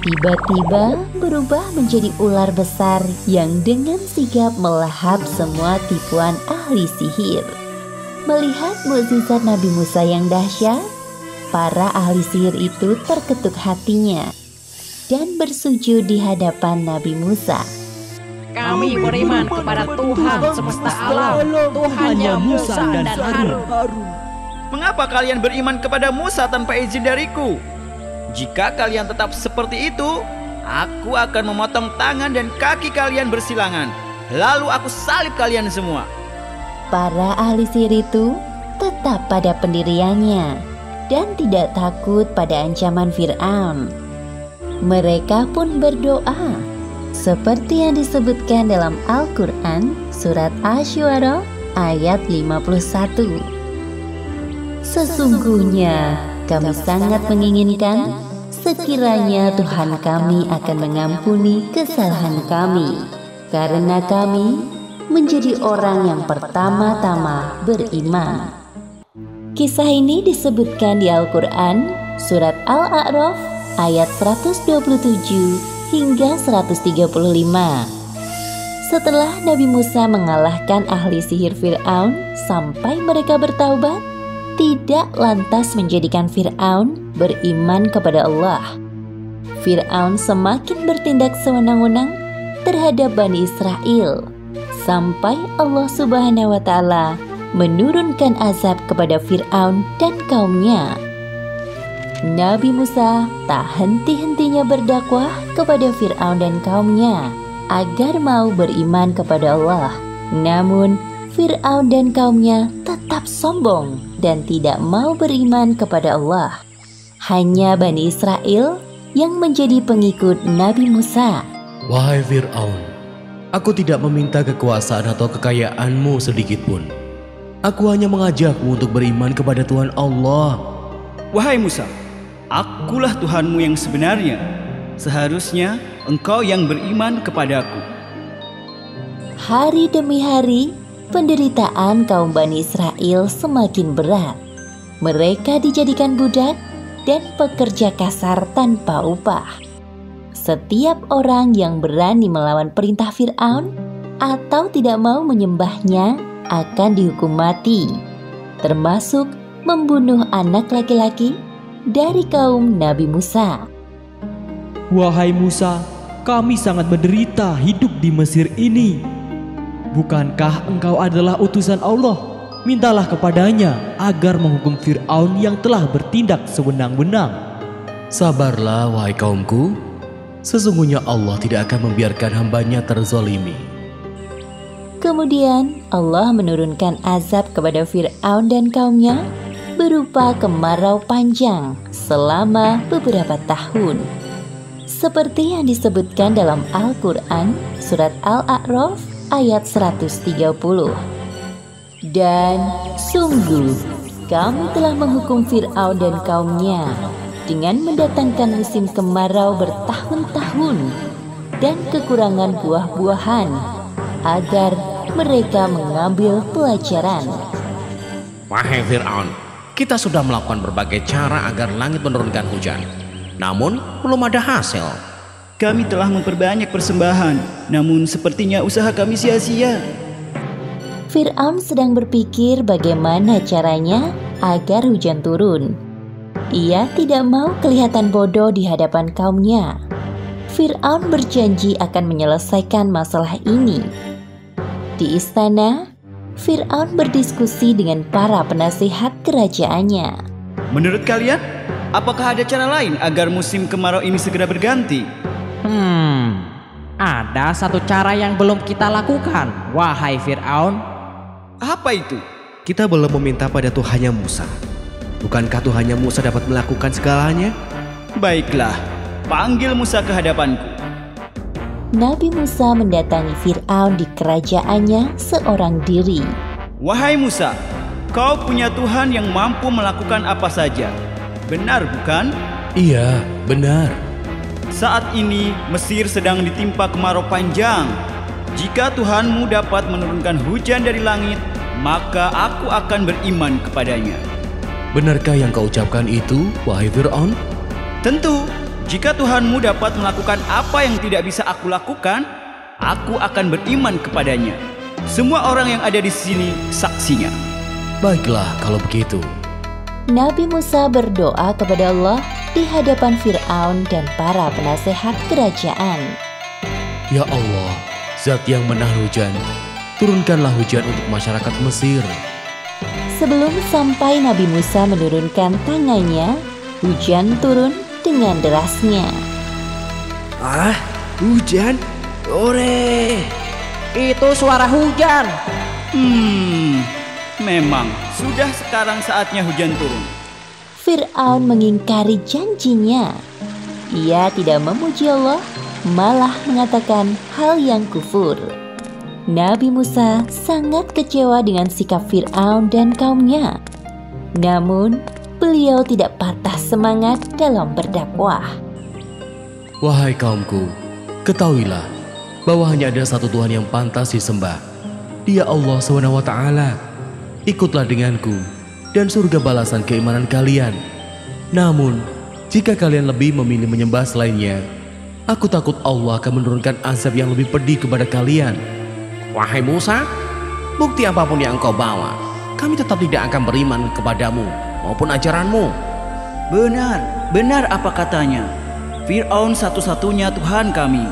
Tiba-tiba berubah menjadi ular besar yang dengan sigap melahap semua tipuan ahli sihir. Melihat mukjizat Nabi Musa yang dahsyat, para ahli sihir itu terketuk hatinya dan bersujud di hadapan Nabi Musa. Kami beriman kepada Tuhan semesta alam, Tuhannya Musa dan Harun. Mengapa kalian beriman kepada Musa tanpa izin dariku? Jika kalian tetap seperti itu, aku akan memotong tangan dan kaki kalian bersilangan. Lalu aku salib kalian semua. Para ahli sihir itu tetap pada pendiriannya dan tidak takut pada ancaman Fir'aun. Mereka pun berdoa seperti yang disebutkan dalam Al-Quran surat Asy-Syu'ara ayat 51. Sesungguhnya kami sangat menginginkan sekiranya Tuhan kami akan mengampuni kesalahan kami, karena kami menjadi orang yang pertama-tama beriman. Kisah ini disebutkan di Al-Quran surat Al-A'raf ayat 127 hingga 135. Setelah Nabi Musa mengalahkan ahli sihir Fir'aun sampai mereka bertaubat, tidak lantas menjadikan Fir'aun beriman kepada Allah. Fir'aun semakin bertindak sewenang-wenang terhadap Bani Israel, sampai Allah Subhanahu wa Ta'ala menurunkan azab kepada Fir'aun dan kaumnya. Nabi Musa tak henti-hentinya berdakwah kepada Fir'aun dan kaumnya agar mau beriman kepada Allah. Namun, Fir'aun dan kaumnya tetap sombong dan tidak mau beriman kepada Allah. Hanya Bani Israel yang menjadi pengikut Nabi Musa. Wahai Fir'aun, aku tidak meminta kekuasaan atau kekayaanmu sedikitpun. Aku hanya mengajakmu untuk beriman kepada Tuhan Allah. Wahai Musa, akulah Tuhanmu yang sebenarnya. Seharusnya engkau yang beriman kepadaku. Hari demi hari, penderitaan kaum Bani Israel semakin berat. Mereka dijadikan budak dan pekerja kasar tanpa upah. Setiap orang yang berani melawan perintah Fir'aun atau tidak mau menyembahnya akan dihukum mati, termasuk membunuh anak laki-laki dari kaum Nabi Musa. Wahai Musa, kami sangat menderita hidup di Mesir ini. Bukankah engkau adalah utusan Allah? Mintalah kepadanya agar menghukum Fir'aun yang telah bertindak sewenang-wenang. Sabarlah wahai kaumku, sesungguhnya Allah tidak akan membiarkan hambanya terzolimi. Kemudian Allah menurunkan azab kepada Fir'aun dan kaumnya berupa kemarau panjang selama beberapa tahun. Seperti yang disebutkan dalam Al-Quran surat Al-A'raf ayat 130. Dan sungguh kami telah menghukum Fir'aun dan kaumnya dengan mendatangkan musim kemarau bertahun-tahun dan kekurangan buah-buahan agar mereka mengambil pelajaran. Wahai Fir'aun, kita sudah melakukan berbagai cara agar langit menurunkan hujan. Namun belum ada hasil. Kami telah memperbanyak persembahan, namun sepertinya usaha kami sia-sia. Fir'aun sedang berpikir bagaimana caranya agar hujan turun. Ia tidak mau kelihatan bodoh di hadapan kaumnya. Fir'aun berjanji akan menyelesaikan masalah ini. Di istana, Fir'aun berdiskusi dengan para penasihat kerajaannya. Menurut kalian, apakah ada cara lain agar musim kemarau ini segera berganti? Ada satu cara yang belum kita lakukan, wahai Fir'aun. Apa itu? Kita belum meminta pada Tuhannya Musa. Bukankah Tuhannya Musa dapat melakukan segalanya? Baiklah, panggil Musa ke hadapanku. Nabi Musa mendatangi Fir'aun di kerajaannya seorang diri. Wahai Musa, kau punya Tuhan yang mampu melakukan apa saja. Benar bukan? Iya, benar. Saat ini Mesir sedang ditimpa kemarau panjang. Jika Tuhanmu dapat menurunkan hujan dari langit, maka aku akan beriman kepadanya. Benarkah yang kau ucapkan itu, wahai Fir'aun? Tentu, jika Tuhanmu dapat melakukan apa yang tidak bisa aku lakukan, aku akan beriman kepadanya. Semua orang yang ada di sini saksinya. Baiklah kalau begitu. Nabi Musa berdoa kepada Allah di hadapan Fir'aun dan para penasehat kerajaan. Ya Allah, Zat yang menahan hujan, turunkanlah hujan untuk masyarakat Mesir. Sebelum sampai Nabi Musa menurunkan tangannya, hujan turun dengan derasnya. Hujan? Ore! Itu suara hujan. Memang sudah sekarang saatnya hujan turun. Fir'aun mengingkari janjinya. Ia tidak memuji Allah, malah mengatakan hal yang kufur. Nabi Musa sangat kecewa dengan sikap Fir'aun dan kaumnya. Namun, beliau tidak patah semangat dalam berdakwah. Wahai kaumku, ketahuilah bahwa hanya ada satu Tuhan yang pantas disembah. Dia Allah SWT. Ikutlah denganku dan surga balasan keimanan kalian. Namun, jika kalian lebih memilih menyembah selainnya, aku takut Allah akan menurunkan azab yang lebih pedih kepada kalian. Wahai Musa, bukti apapun yang engkau bawa, kami tetap tidak akan beriman kepadamu maupun ajaranmu. Benar apa katanya. Fir'aun satu-satunya Tuhan kami.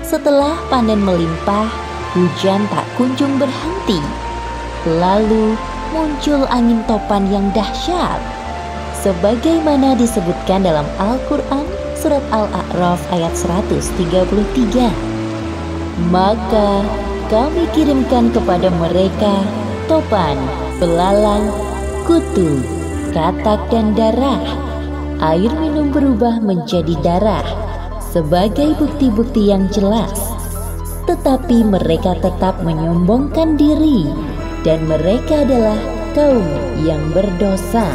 Setelah panen melimpah, hujan tak kunjung berhenti. Lalu muncul angin topan yang dahsyat. Sebagaimana disebutkan dalam Al-Quran surat Al-A'raf ayat 133. Maka kami kirimkan kepada mereka topan, belalang, kutu, katak dan darah. Air minum berubah menjadi darah sebagai bukti-bukti yang jelas. Tetapi mereka tetap menyombongkan diri dan mereka adalah kaum yang berdosa.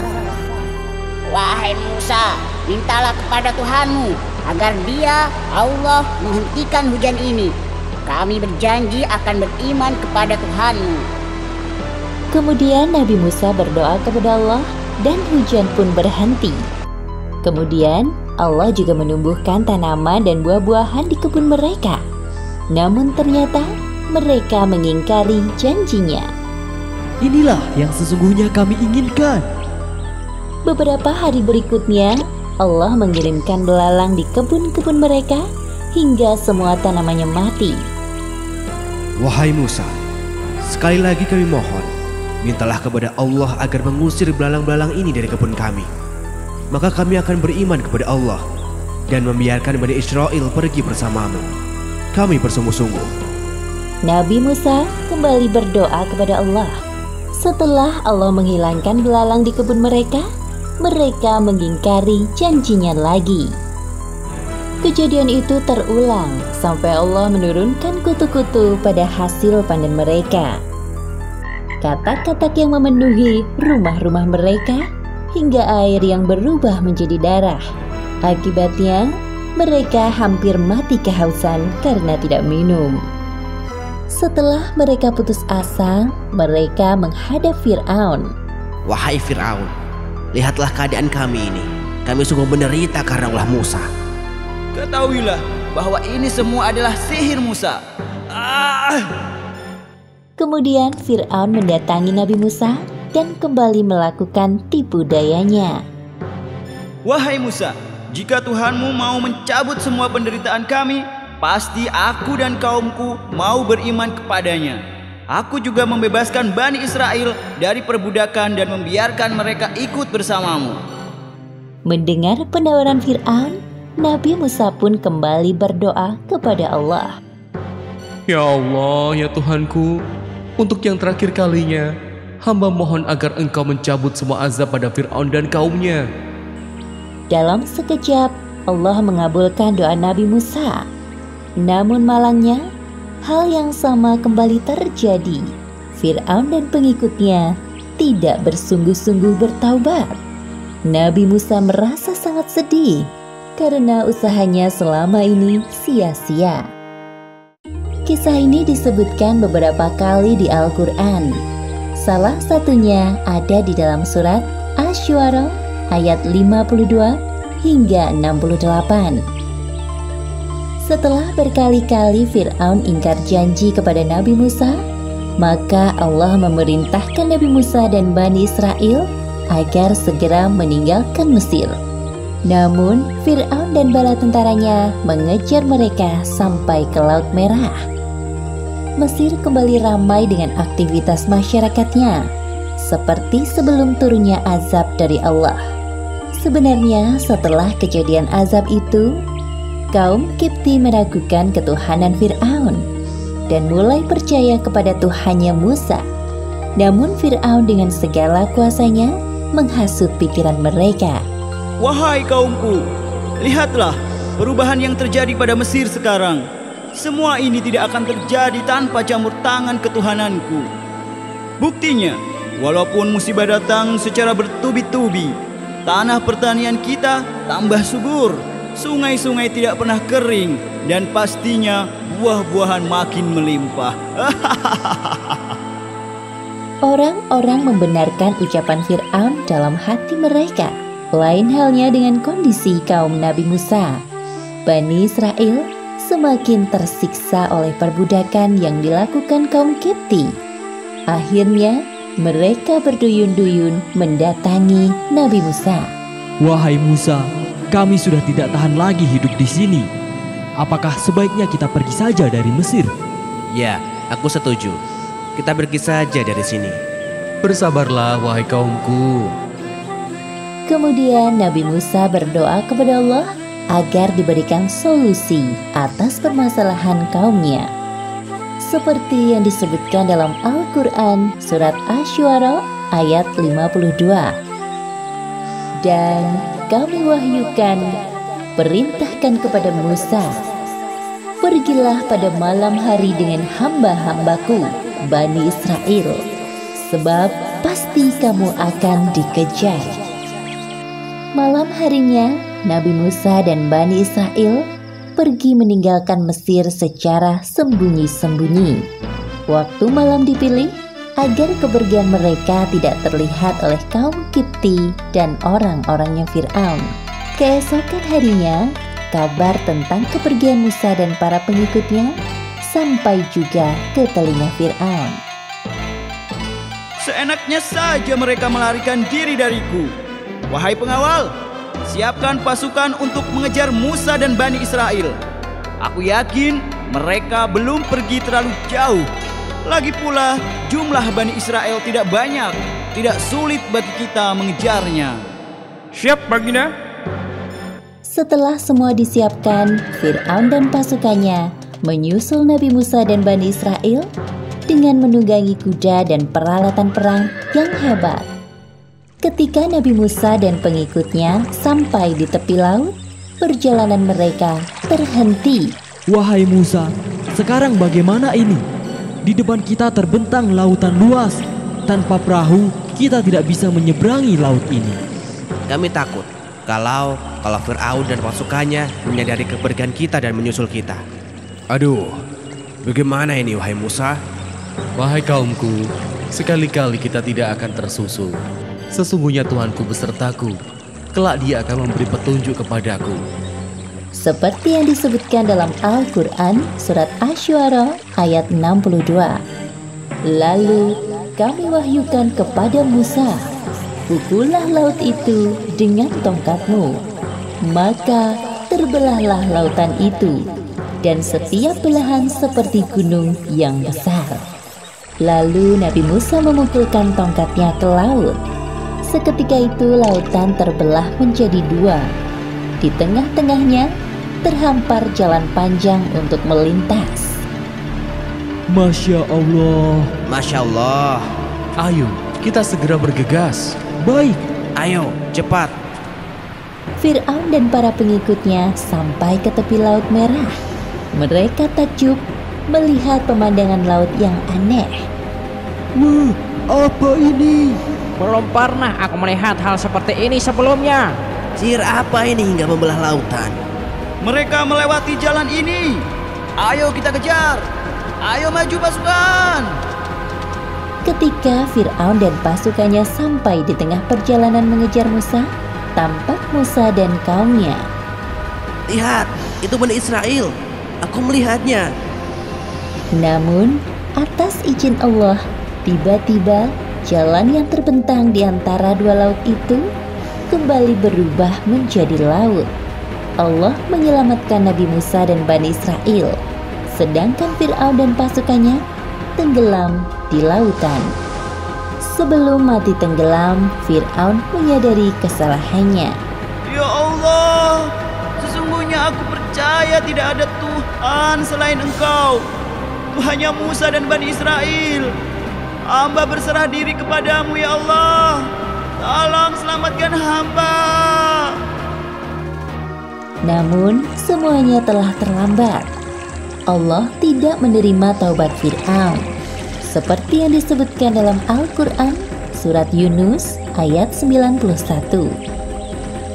Wahai Musa, mintalah kepada Tuhanmu agar Dia, Allah, menghentikan hujan ini. Kami berjanji akan beriman kepada Tuhanmu. Kemudian Nabi Musa berdoa kepada Allah dan hujan pun berhenti. Kemudian Allah juga menumbuhkan tanaman dan buah-buahan di kebun mereka. Namun ternyata mereka mengingkari janjinya. Inilah yang sesungguhnya kami inginkan. Beberapa hari berikutnya, Allah mengirimkan belalang di kebun-kebun mereka hingga semua tanamannya mati. Wahai Musa, sekali lagi kami mohon, mintalah kepada Allah agar mengusir belalang-belalang ini dari kebun kami. Maka kami akan beriman kepada Allah dan membiarkan Bani Israel pergi bersamamu. Kami bersungguh-sungguh. Nabi Musa kembali berdoa kepada Allah. Setelah Allah menghilangkan belalang di kebun mereka, mereka mengingkari janjinya lagi. Kejadian itu terulang sampai Allah menurunkan kutu-kutu pada hasil panen mereka. Katak-katak yang memenuhi rumah-rumah mereka hingga air yang berubah menjadi darah. Akibatnya, mereka hampir mati kehausan karena tidak minum. Setelah mereka putus asa, mereka menghadap Fir'aun. Wahai Fir'aun, lihatlah keadaan kami ini. Kami sungguh menderita karena ulah Musa. Ketahuilah bahwa ini semua adalah sihir Musa. Kemudian Fir'aun mendatangi Nabi Musa dan kembali melakukan tipu dayanya. Wahai Musa, jika Tuhanmu mau mencabut semua penderitaan kami, pasti aku dan kaumku mau beriman kepadanya. Aku juga membebaskan Bani Israel dari perbudakan dan membiarkan mereka ikut bersamamu. Mendengar penawaran Fir'aun, Nabi Musa pun kembali berdoa kepada Allah. Ya Allah, ya Tuhanku, untuk yang terakhir kalinya, hamba mohon agar Engkau mencabut semua azab pada Fir'aun dan kaumnya. Dalam sekejap, Allah mengabulkan doa Nabi Musa. Namun malangnya, hal yang sama kembali terjadi. Fir'aun dan pengikutnya tidak bersungguh-sungguh bertaubat. Nabi Musa merasa sangat sedih karena usahanya selama ini sia-sia. Kisah ini disebutkan beberapa kali di Al-Quran. Salah satunya ada di dalam surat Asy-Syu'ara ayat 52 hingga 68. Setelah berkali-kali Fir'aun ingkar janji kepada Nabi Musa, maka Allah memerintahkan Nabi Musa dan Bani Israel agar segera meninggalkan Mesir. Namun Fir'aun dan bala tentaranya mengejar mereka sampai ke Laut Merah. Mesir kembali ramai dengan aktivitas masyarakatnya, seperti sebelum turunnya azab dari Allah. Sebenarnya setelah kejadian azab itu, kaum Kipti meragukan ketuhanan Fir'aun dan mulai percaya kepada Tuhannya Musa. Namun Fir'aun dengan segala kuasanya menghasut pikiran mereka. Wahai kaumku, lihatlah perubahan yang terjadi pada Mesir sekarang. Semua ini tidak akan terjadi tanpa campur tangan ketuhananku. Buktinya, walaupun musibah datang secara bertubi-tubi, tanah pertanian kita tambah subur, sungai-sungai tidak pernah kering, dan pastinya buah-buahan makin melimpah. Orang-orang membenarkan ucapan Fir'aun dalam hati mereka. Lain halnya dengan kondisi kaum Nabi Musa. Bani Israel semakin tersiksa oleh perbudakan yang dilakukan kaum Kipti. Akhirnya mereka berduyun-duyun mendatangi Nabi Musa. Wahai Musa, kami sudah tidak tahan lagi hidup di sini. Apakah sebaiknya kita pergi saja dari Mesir? Ya, aku setuju. Kita pergi saja dari sini. Bersabarlah, wahai kaumku. Kemudian Nabi Musa berdoa kepada Allah agar diberikan solusi atas permasalahan kaumnya. seperti yang disebutkan dalam Al-Quran surat Asy-Syu'ara ayat 52. Dan kami wahyukan, perintahkan kepada Musa, pergilah pada malam hari dengan hamba-hambaku Bani Israel, sebab pasti kamu akan dikejar. Malam harinya Nabi Musa dan Bani Israel pergi meninggalkan Mesir secara sembunyi-sembunyi. Waktu malam dipilih agar kepergian mereka tidak terlihat oleh kaum Kipti dan orang-orangnya Fir'aun. Keesokan harinya, kabar tentang kepergian Musa dan para pengikutnya sampai juga ke telinga Fir'aun. Seenaknya saja mereka melarikan diri dariku. Wahai pengawal, siapkan pasukan untuk mengejar Musa dan Bani Israel. Aku yakin mereka belum pergi terlalu jauh. Lagi pula jumlah Bani Israel tidak banyak. Tidak sulit bagi kita mengejarnya. Siap, Baginda. Setelah semua disiapkan, Fir'aun dan pasukannya menyusul Nabi Musa dan Bani Israel dengan menunggangi kuda dan peralatan perang yang hebat. Ketika Nabi Musa dan pengikutnya sampai di tepi laut, perjalanan mereka terhenti. Wahai Musa, sekarang bagaimana ini? Di depan kita terbentang lautan luas. Tanpa perahu, kita tidak bisa menyeberangi laut ini. Kami takut kalau Fir'aun dan pasukannya menyadari kepergian kita dan menyusul kita. Aduh, bagaimana ini wahai Musa? Wahai kaumku, sekali-kali kita tidak akan tersusul. Sesungguhnya Tuhanku besertaku. Kelak Dia akan memberi petunjuk kepadaku. Seperti yang disebutkan dalam Al-Quran surat Asy-Syu'ara ayat 62. Lalu kami wahyukan kepada Musa, pukullah laut itu dengan tongkatmu. Maka terbelahlah lautan itu, dan setiap belahan seperti gunung yang besar. Lalu Nabi Musa memukulkan tongkatnya ke laut. Seketika itu lautan terbelah menjadi dua. Di tengah-tengahnya terhampar jalan panjang untuk melintas. Masya Allah. Masya Allah. Ayo, kita segera bergegas. Baik. Ayo, cepat. Fir'aun dan para pengikutnya sampai ke tepi Laut Merah. Mereka takjub melihat pemandangan laut yang aneh. Wah, apa ini? Belum pernah aku melihat hal seperti ini sebelumnya. Sihir apa ini hingga membelah lautan? Mereka melewati jalan ini. Ayo kita kejar. Ayo maju pasukan. Ketika Fir'aun dan pasukannya sampai di tengah perjalanan mengejar Musa, tampak Musa dan kaumnya. Lihat, itu Bani Israel. Aku melihatnya. Namun, atas izin Allah, tiba-tiba jalan yang terbentang di antara dua laut itu kembali berubah menjadi laut. Allah menyelamatkan Nabi Musa dan Bani Israel, sedangkan Fir'aun dan pasukannya tenggelam di lautan. Sebelum mati tenggelam, Fir'aun menyadari kesalahannya. Ya Allah, sesungguhnya aku percaya tidak ada Tuhan selain Engkau. Hanya Musa dan Bani Israel. Hamba berserah diri kepadamu ya Allah. Tolong selamatkan hamba. Namun semuanya telah terlambat. Allah tidak menerima taubat Fir'aun. Seperti yang disebutkan dalam Al-Quran surat Yunus ayat 91.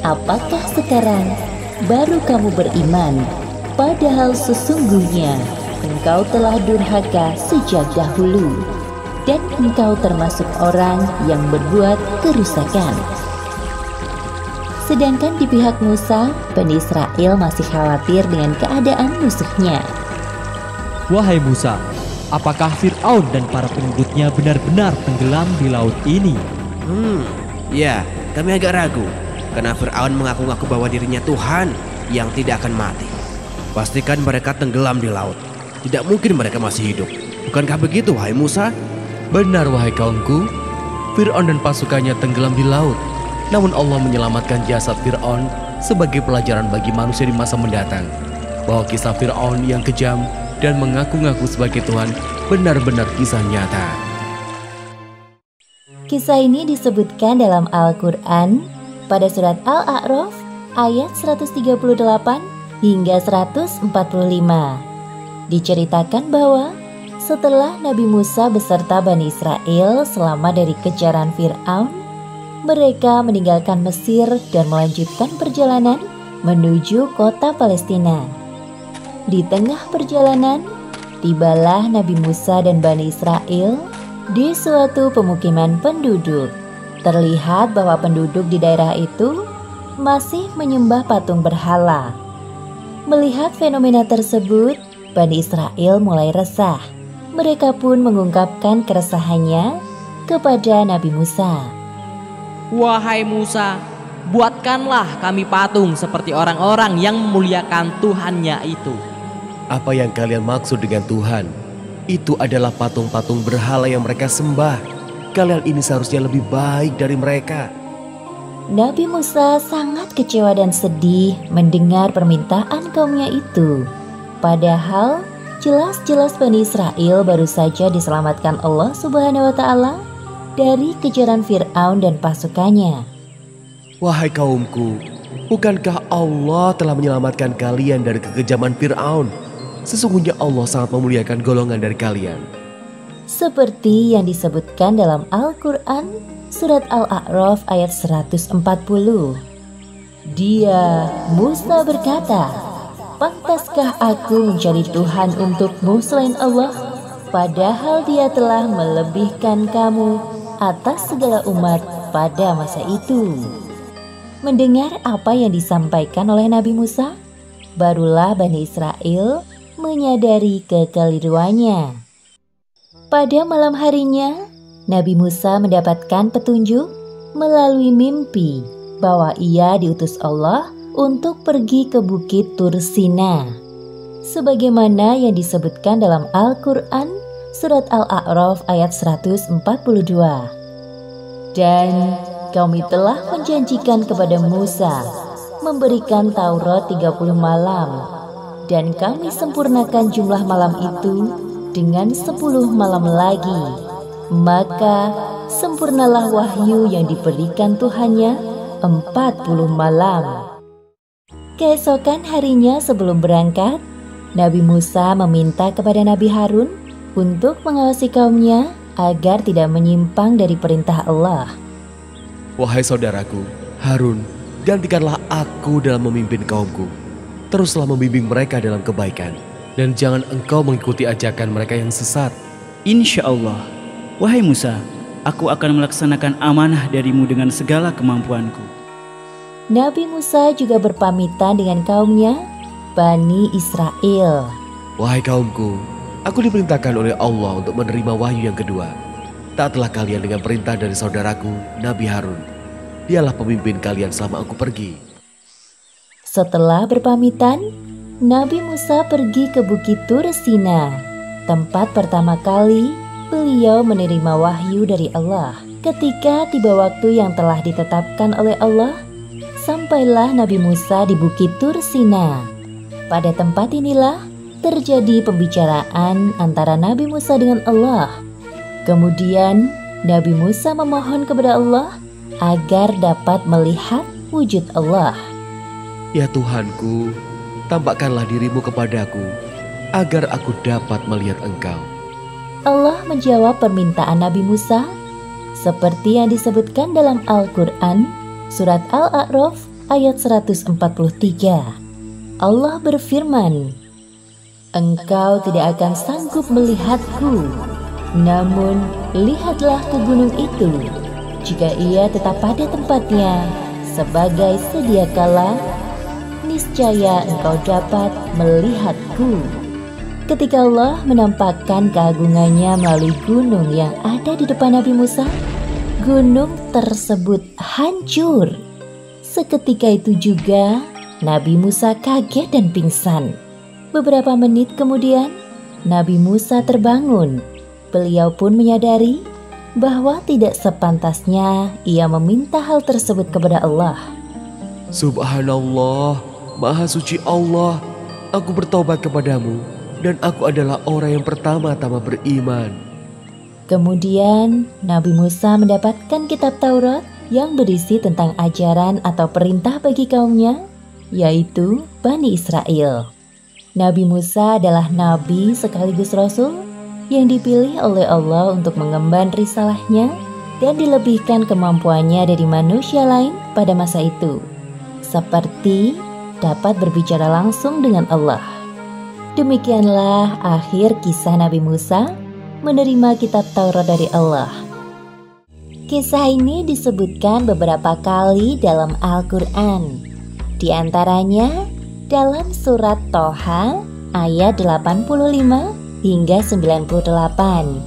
Apakah sekarang baru kamu beriman, padahal sesungguhnya engkau telah durhaka sejak dahulu, dan engkau termasuk orang yang berbuat kerusakan. Sedangkan di pihak Musa, Bani Israel masih khawatir dengan keadaan musuhnya. Wahai Musa, apakah Fir'aun dan para pengikutnya benar-benar tenggelam di laut ini? Ya, kami agak ragu karena Fir'aun mengaku-ngaku bahwa dirinya Tuhan yang tidak akan mati. Pastikan mereka tenggelam di laut. Tidak mungkin mereka masih hidup. Bukankah begitu, wahai Musa? Benar wahai kaumku, Fir'aun dan pasukannya tenggelam di laut. Namun Allah menyelamatkan jasad Fir'aun sebagai pelajaran bagi manusia di masa mendatang, bahwa kisah Fir'aun yang kejam dan mengaku-ngaku sebagai Tuhan benar-benar kisah nyata. Kisah ini disebutkan dalam Al-Quran pada surat Al-A'raf ayat 138 hingga 145. Diceritakan bahwa setelah Nabi Musa beserta Bani Israel selamat dari kejaran Fir'aun, mereka meninggalkan Mesir dan melanjutkan perjalanan menuju kota Palestina. Di tengah perjalanan, tibalah Nabi Musa dan Bani Israel di suatu pemukiman penduduk. Terlihat bahwa penduduk di daerah itu masih menyembah patung berhala. Melihat fenomena tersebut, Bani Israel mulai resah. Mereka pun mengungkapkan keresahannya kepada Nabi Musa. Wahai Musa, buatkanlah kami patung seperti orang-orang yang memuliakan Tuhannya itu. Apa yang kalian maksud dengan Tuhan? Itu adalah patung-patung berhala yang mereka sembah. Kalian ini seharusnya lebih baik dari mereka. Nabi Musa sangat kecewa dan sedih mendengar permintaan kaumnya itu. Padahal jelas-jelas Bani Israel baru saja diselamatkan Allah Subhanahu wa Ta'ala dari kejaran Fir'aun dan pasukannya. Wahai kaumku, bukankah Allah telah menyelamatkan kalian dari kekejaman Fir'aun? Sesungguhnya Allah sangat memuliakan golongan dari kalian. Seperti yang disebutkan dalam Al-Quran surat Al-A'raf ayat 140. Dia, Musa berkata, "Pantaskah aku mencari Tuhan untukmu selain Allah, padahal Dia telah melebihkan kamu atas segala umat pada masa itu." Mendengar apa yang disampaikan oleh Nabi Musa, barulah Bani Israel menyadari kekeliruannya. Pada malam harinya, Nabi Musa mendapatkan petunjuk melalui mimpi bahwa ia diutus Allah untuk pergi ke bukit Tur Sina. Sebagaimana yang disebutkan dalam Al-Quran surat Al-A'raf ayat 142. Dan kami telah menjanjikan kepada Musa memberikan Taurat 30 malam. Dan kami sempurnakan jumlah malam itu dengan 10 malam lagi. Maka sempurnalah wahyu yang diberikan Tuhannya 40 malam. Keesokan harinya sebelum berangkat, Nabi Musa meminta kepada Nabi Harun untuk mengawasi kaumnya agar tidak menyimpang dari perintah Allah. Wahai saudaraku, Harun, gantikanlah aku dalam memimpin kaumku. Teruslah membimbing mereka dalam kebaikan, dan jangan engkau mengikuti ajakan mereka yang sesat. Insya Allah, wahai Musa, aku akan melaksanakan amanah darimu dengan segala kemampuanku. Nabi Musa juga berpamitan dengan kaumnya, Bani Israel. Wahai kaumku, aku diperintahkan oleh Allah untuk menerima wahyu yang kedua. Taatlah kalian dengan perintah dari saudaraku, Nabi Harun. Dialah pemimpin kalian selama aku pergi. Setelah berpamitan, Nabi Musa pergi ke Bukit Tur Sina, tempat pertama kali beliau menerima wahyu dari Allah. Ketika tiba waktu yang telah ditetapkan oleh Allah, sampailah Nabi Musa di Bukit Tur Sina. Pada tempat inilah terjadi pembicaraan antara Nabi Musa dengan Allah. Kemudian Nabi Musa memohon kepada Allah agar dapat melihat wujud Allah. Ya Tuhanku, tampakkanlah dirimu kepadaku, agar aku dapat melihat Engkau. Allah menjawab permintaan Nabi Musa, seperti yang disebutkan dalam Al-Quran, surat Al-A'raf ayat 143. Allah berfirman, "Engkau tidak akan sanggup melihatku, namun lihatlah ke gunung itu, jika ia tetap pada tempatnya sebagai sedia kala, niscaya engkau dapat melihatku." Ketika Allah menampakkan keagungannya melalui gunung yang ada di depan Nabi Musa, gunung tersebut hancur. Seketika itu juga Nabi Musa kaget dan pingsan. Beberapa menit kemudian, Nabi Musa terbangun. Beliau pun menyadari bahwa tidak sepantasnya ia meminta hal tersebut kepada Allah. Subhanallah, Maha Suci Allah, aku bertobat kepadamu. dan aku adalah orang yang pertama-tama beriman. Kemudian Nabi Musa mendapatkan kitab Taurat yang berisi tentang ajaran atau perintah bagi kaumnya, yaitu Bani Israel. Nabi Musa adalah nabi sekaligus rasul yang dipilih oleh Allah untuk mengemban risalahnya dan dilebihkan kemampuannya dari manusia lain pada masa itu, seperti dapat berbicara langsung dengan Allah. Demikianlah akhir kisah Nabi Musa menerima kitab Taurat dari Allah. Kisah ini disebutkan beberapa kali dalam Al-Quran. Di antaranya dalam surat Toha ayat 85 hingga 98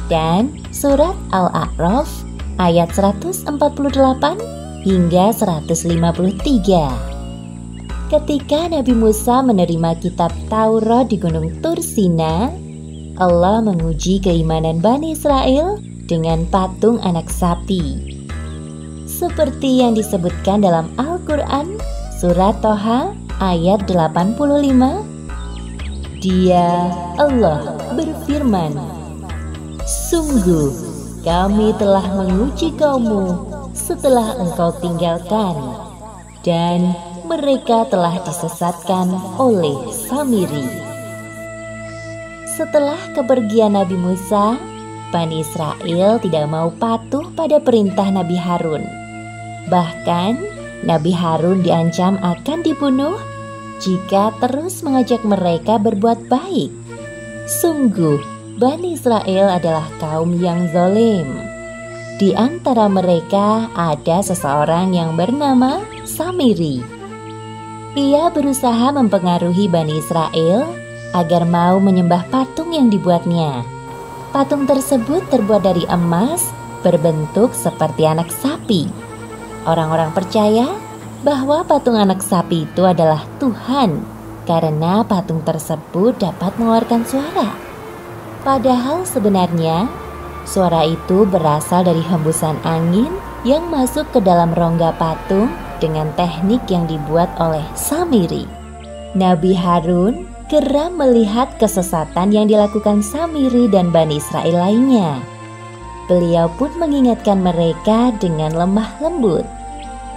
dan surat Al-A'raf ayat 148 hingga 153. Ketika Nabi Musa menerima kitab Taurat di Gunung Tur Sina, Allah menguji keimanan Bani Israel dengan patung anak sapi. Seperti yang disebutkan dalam Al-Quran, surat Toha ayat 85, Dia, Allah, berfirman, "Sungguh, kami telah menguji kaummu setelah engkau tinggalkan, dan mereka telah disesatkan oleh Samiri." Setelah kepergian Nabi Musa, Bani Israel tidak mau patuh pada perintah Nabi Harun. Bahkan, Nabi Harun diancam akan dibunuh jika terus mengajak mereka berbuat baik. Sungguh, Bani Israel adalah kaum yang zalim. Di antara mereka ada seseorang yang bernama Samiri. Ia berusaha mempengaruhi Bani Israel agar mau menyembah patung yang dibuatnya. Patung tersebut terbuat dari emas, berbentuk seperti anak sapi. Orang-orang percaya bahwa patung anak sapi itu adalah Tuhan, karena patung tersebut dapat mengeluarkan suara. Padahal sebenarnya, suara itu berasal dari hembusan angin yang masuk ke dalam rongga patung dengan teknik yang dibuat oleh Samiri. Nabi Harun geram melihat kesesatan yang dilakukan Samiri dan Bani Israel lainnya. Beliau pun mengingatkan mereka dengan lemah lembut.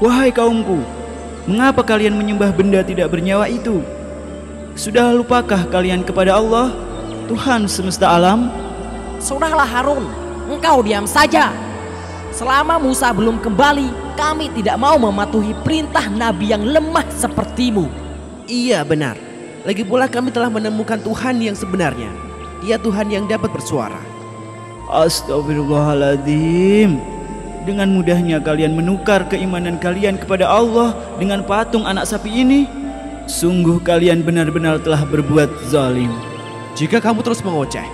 Wahai kaumku, mengapa kalian menyembah benda tidak bernyawa itu? Sudah lupakah kalian kepada Allah, Tuhan semesta alam? Sudahlah Harun, engkau diam saja. Selama Musa belum kembali, kami tidak mau mematuhi perintah Nabi yang lemah sepertimu. Iya benar. Lagi pula kami telah menemukan Tuhan yang sebenarnya. Dia Tuhan yang dapat bersuara. Astagfirullahaladzim. Dengan mudahnya kalian menukar keimanan kalian kepada Allah dengan patung anak sapi ini. Sungguh kalian benar-benar telah berbuat zalim. Jika kamu terus mengoceh,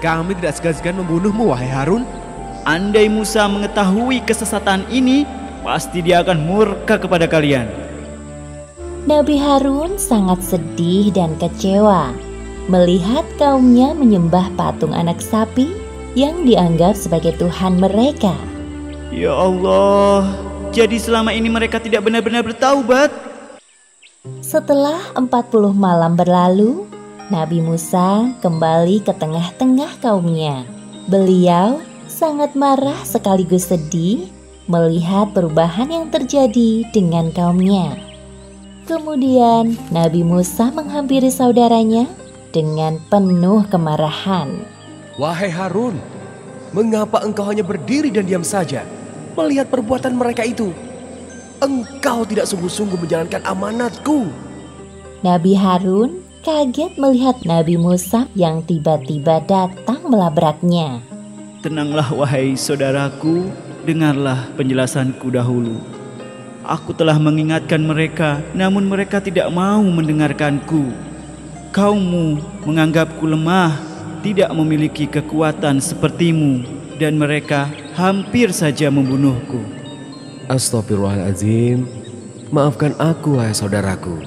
kami tidak segan-segan membunuhmu, wahai Harun. Andai Musa mengetahui kesesatan ini, pasti dia akan murka kepada kalian. Nabi Harun sangat sedih dan kecewa melihat kaumnya menyembah patung anak sapi yang dianggap sebagai Tuhan mereka. Ya Allah, jadi selama ini mereka tidak benar-benar bertaubat. Setelah 40 malam berlalu, Nabi Musa kembali ke tengah-tengah kaumnya. Beliau sangat marah sekaligus sedih melihat perubahan yang terjadi dengan kaumnya. Kemudian Nabi Musa menghampiri saudaranya dengan penuh kemarahan. Wahai Harun, mengapa engkau hanya berdiri dan diam saja melihat perbuatan mereka itu? Engkau tidak sungguh-sungguh menjalankan amanatku. Nabi Harun kaget melihat Nabi Musa yang tiba-tiba datang melabraknya. Tenanglah wahai saudaraku, dengarlah penjelasanku dahulu. Aku telah mengingatkan mereka, namun mereka tidak mau mendengarkanku. Kaummu menganggapku lemah, tidak memiliki kekuatan sepertimu, dan mereka hampir saja membunuhku. Astagfirullahaladzim. Maafkan aku, wahai saudaraku.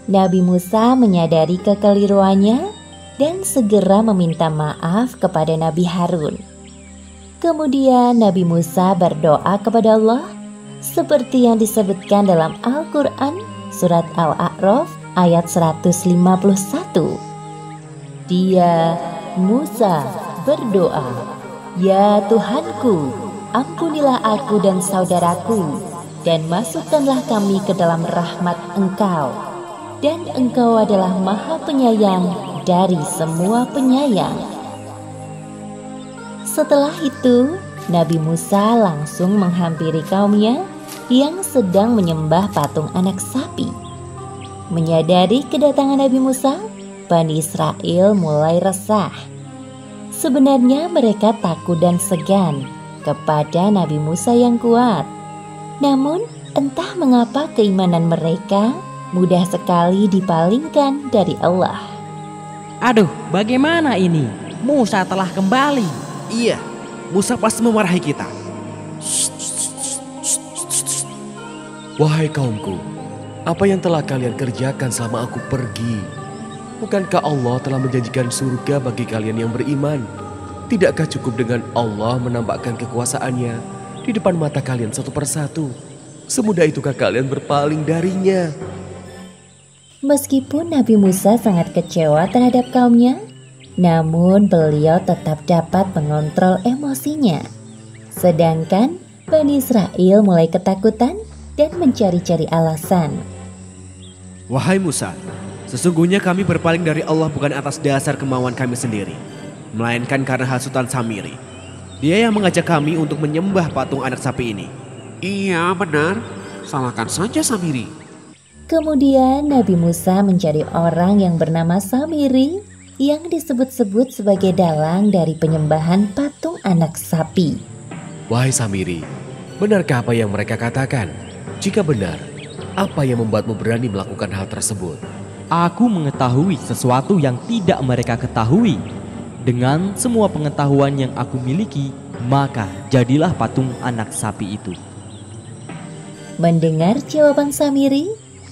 Nabi Musa menyadari kekeliruannya dan segera meminta maaf kepada Nabi Harun. Kemudian Nabi Musa berdoa kepada Allah seperti yang disebutkan dalam Al-Quran surat Al-A'raf ayat 151. Dia, Musa, berdoa, "Ya Tuhanku, ampunilah aku dan saudaraku, dan masukkanlah kami ke dalam rahmat Engkau. Dan Engkau adalah Maha Penyayang dari semua penyayang." Setelah itu, Nabi Musa langsung menghampiri kaumnya yang sedang menyembah patung anak sapi. Menyadari kedatangan Nabi Musa, Bani Israel mulai resah. Sebenarnya mereka takut dan segan kepada Nabi Musa yang kuat. Namun, entah mengapa keimanan mereka mudah sekali dipalingkan dari Allah. Aduh, bagaimana ini? Musa telah kembali. Iya, Musa pasti memarahi kita. Wahai kaumku, apa yang telah kalian kerjakan selama aku pergi? Bukankah Allah telah menjanjikan surga bagi kalian yang beriman? Tidakkah cukup dengan Allah menampakkan kekuasaannya di depan mata kalian satu persatu? Semudah itukah kalian berpaling darinya? Meskipun Nabi Musa sangat kecewa terhadap kaumnya, namun beliau tetap dapat mengontrol emosinya. Sedangkan Bani Israel mulai ketakutan dan mencari-cari alasan. Wahai Musa, sesungguhnya kami berpaling dari Allah bukan atas dasar kemauan kami sendiri, melainkan karena hasutan Samiri. Dia yang mengajak kami untuk menyembah patung anak sapi ini. Iya benar, salahkan saja Samiri. Kemudian Nabi Musa mencari orang yang bernama Samiri yang disebut-sebut sebagai dalang dari penyembahan patung anak sapi. Wahai Samiri, benarkah apa yang mereka katakan? Jika benar, apa yang membuatmu berani melakukan hal tersebut? Aku mengetahui sesuatu yang tidak mereka ketahui. Dengan semua pengetahuan yang aku miliki, maka jadilah patung anak sapi itu. Mendengar jawaban Samiri,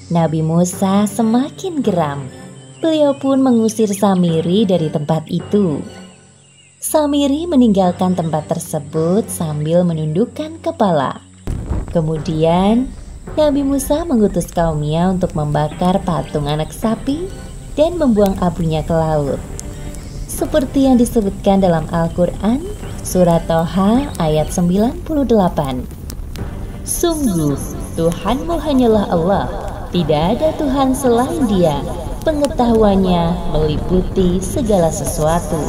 Nabi Musa semakin geram. Beliau pun mengusir Samiri dari tempat itu. Samiri meninggalkan tempat tersebut sambil menundukkan kepala. Kemudian, Nabi Musa mengutus kaumnya untuk membakar patung anak sapi dan membuang abunya ke laut. Seperti yang disebutkan dalam Al-Quran, Surat Toha ayat 98. Sungguh, Tuhanmu hanyalah Allah, tidak ada Tuhan selain Dia, pengetahuannya meliputi segala sesuatu.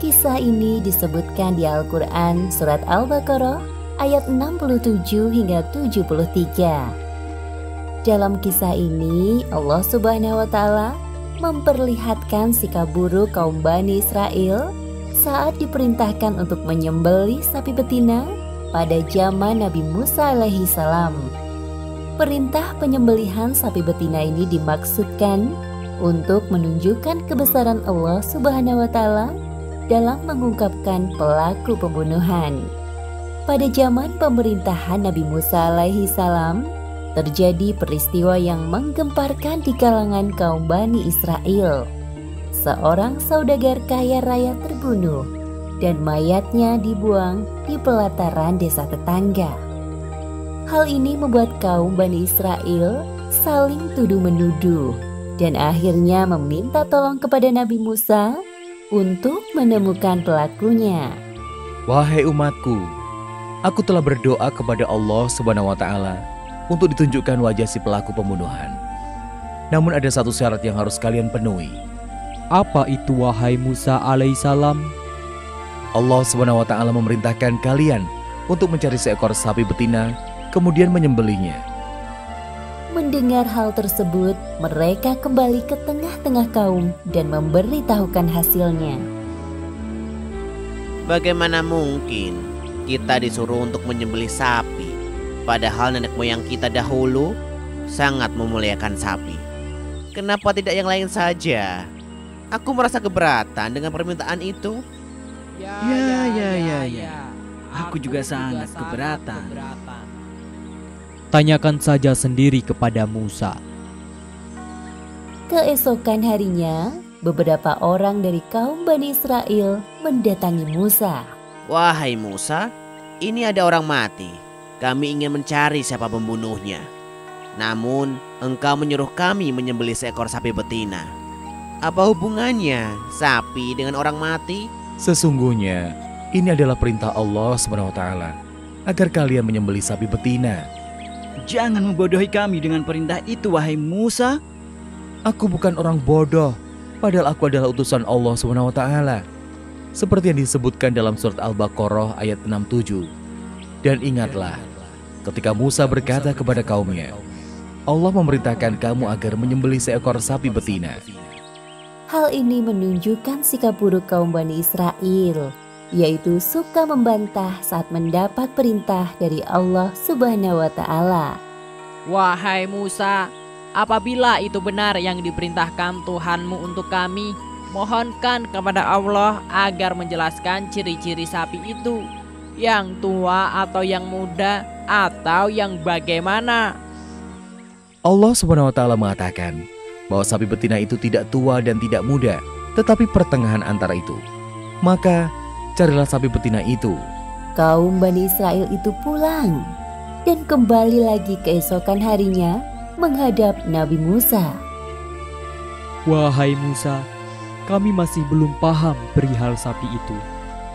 Kisah ini disebutkan di Al-Quran Surat Al-Baqarah ayat 67 hingga 73. Dalam kisah ini, Allah Subhanahu wa Ta'ala memperlihatkan sikap buruk kaum Bani Israel saat diperintahkan untuk menyembelih sapi betina pada zaman Nabi Musa alaihi salam. Perintah penyembelihan sapi betina ini dimaksudkan untuk menunjukkan kebesaran Allah Subhanahu wa Ta'ala dalam mengungkapkan pelaku pembunuhan. Pada zaman pemerintahan Nabi Musa alaihi salam, terjadi peristiwa yang menggemparkan di kalangan kaum Bani Israel. Seorang saudagar kaya raya terbunuh dan mayatnya dibuang di pelataran desa tetangga. Hal ini membuat kaum Bani Israel saling tuduh-menuduh dan akhirnya meminta tolong kepada Nabi Musa untuk menemukan pelakunya. Wahai umatku, aku telah berdoa kepada Allah Subhanahu wa Ta'ala untuk ditunjukkan wajah si pelaku pembunuhan. Namun ada satu syarat yang harus kalian penuhi. Apa itu wahai Musa alaihissalam? Allah Subhanahu wa Ta'ala memerintahkan kalian untuk mencari seekor sapi betina, kemudian menyembelihnya. Mendengar hal tersebut, mereka kembali ke tengah-tengah kaum dan memberitahukan hasilnya. Bagaimana mungkin kita disuruh untuk menyembelih sapi, padahal nenek moyang kita dahulu sangat memuliakan sapi? Kenapa tidak yang lain saja? Aku merasa keberatan dengan permintaan itu. Ya. Aku juga sangat keberatan. Tanyakan saja sendiri kepada Musa. Keesokan harinya, beberapa orang dari kaum Bani Israel mendatangi Musa. Wahai Musa, ini ada orang mati. Kami ingin mencari siapa pembunuhnya. Namun, engkau menyuruh kami menyembelih seekor sapi betina. Apa hubungannya sapi dengan orang mati? Sesungguhnya, ini adalah perintah Allah SWT agar kalian menyembelih sapi betina. Jangan membodohi kami dengan perintah itu, wahai Musa. Aku bukan orang bodoh, padahal aku adalah utusan Allah SWT. Seperti yang disebutkan dalam surat Al-Baqarah ayat 67. Dan ingatlah, ketika Musa berkata kepada kaumnya, Allah memerintahkan kamu agar menyembelih seekor sapi betina. Hal ini menunjukkan sikap buruk kaum Bani Israel, yaitu suka membantah saat mendapat perintah dari Allah Subhanahu wa Ta'ala. Wahai Musa, apabila itu benar yang diperintahkan Tuhanmu untuk kami, mohonkan kepada Allah agar menjelaskan ciri-ciri sapi itu, yang tua atau yang muda atau yang bagaimana. Allah SWT mengatakan bahwa sapi betina itu tidak tua dan tidak muda, tetapi pertengahan antara itu. Maka carilah sapi betina itu. Kaum Bani Israel itu pulang dan kembali lagi keesokan harinya menghadap Nabi Musa. Wahai Musa, kami masih belum paham perihal sapi itu.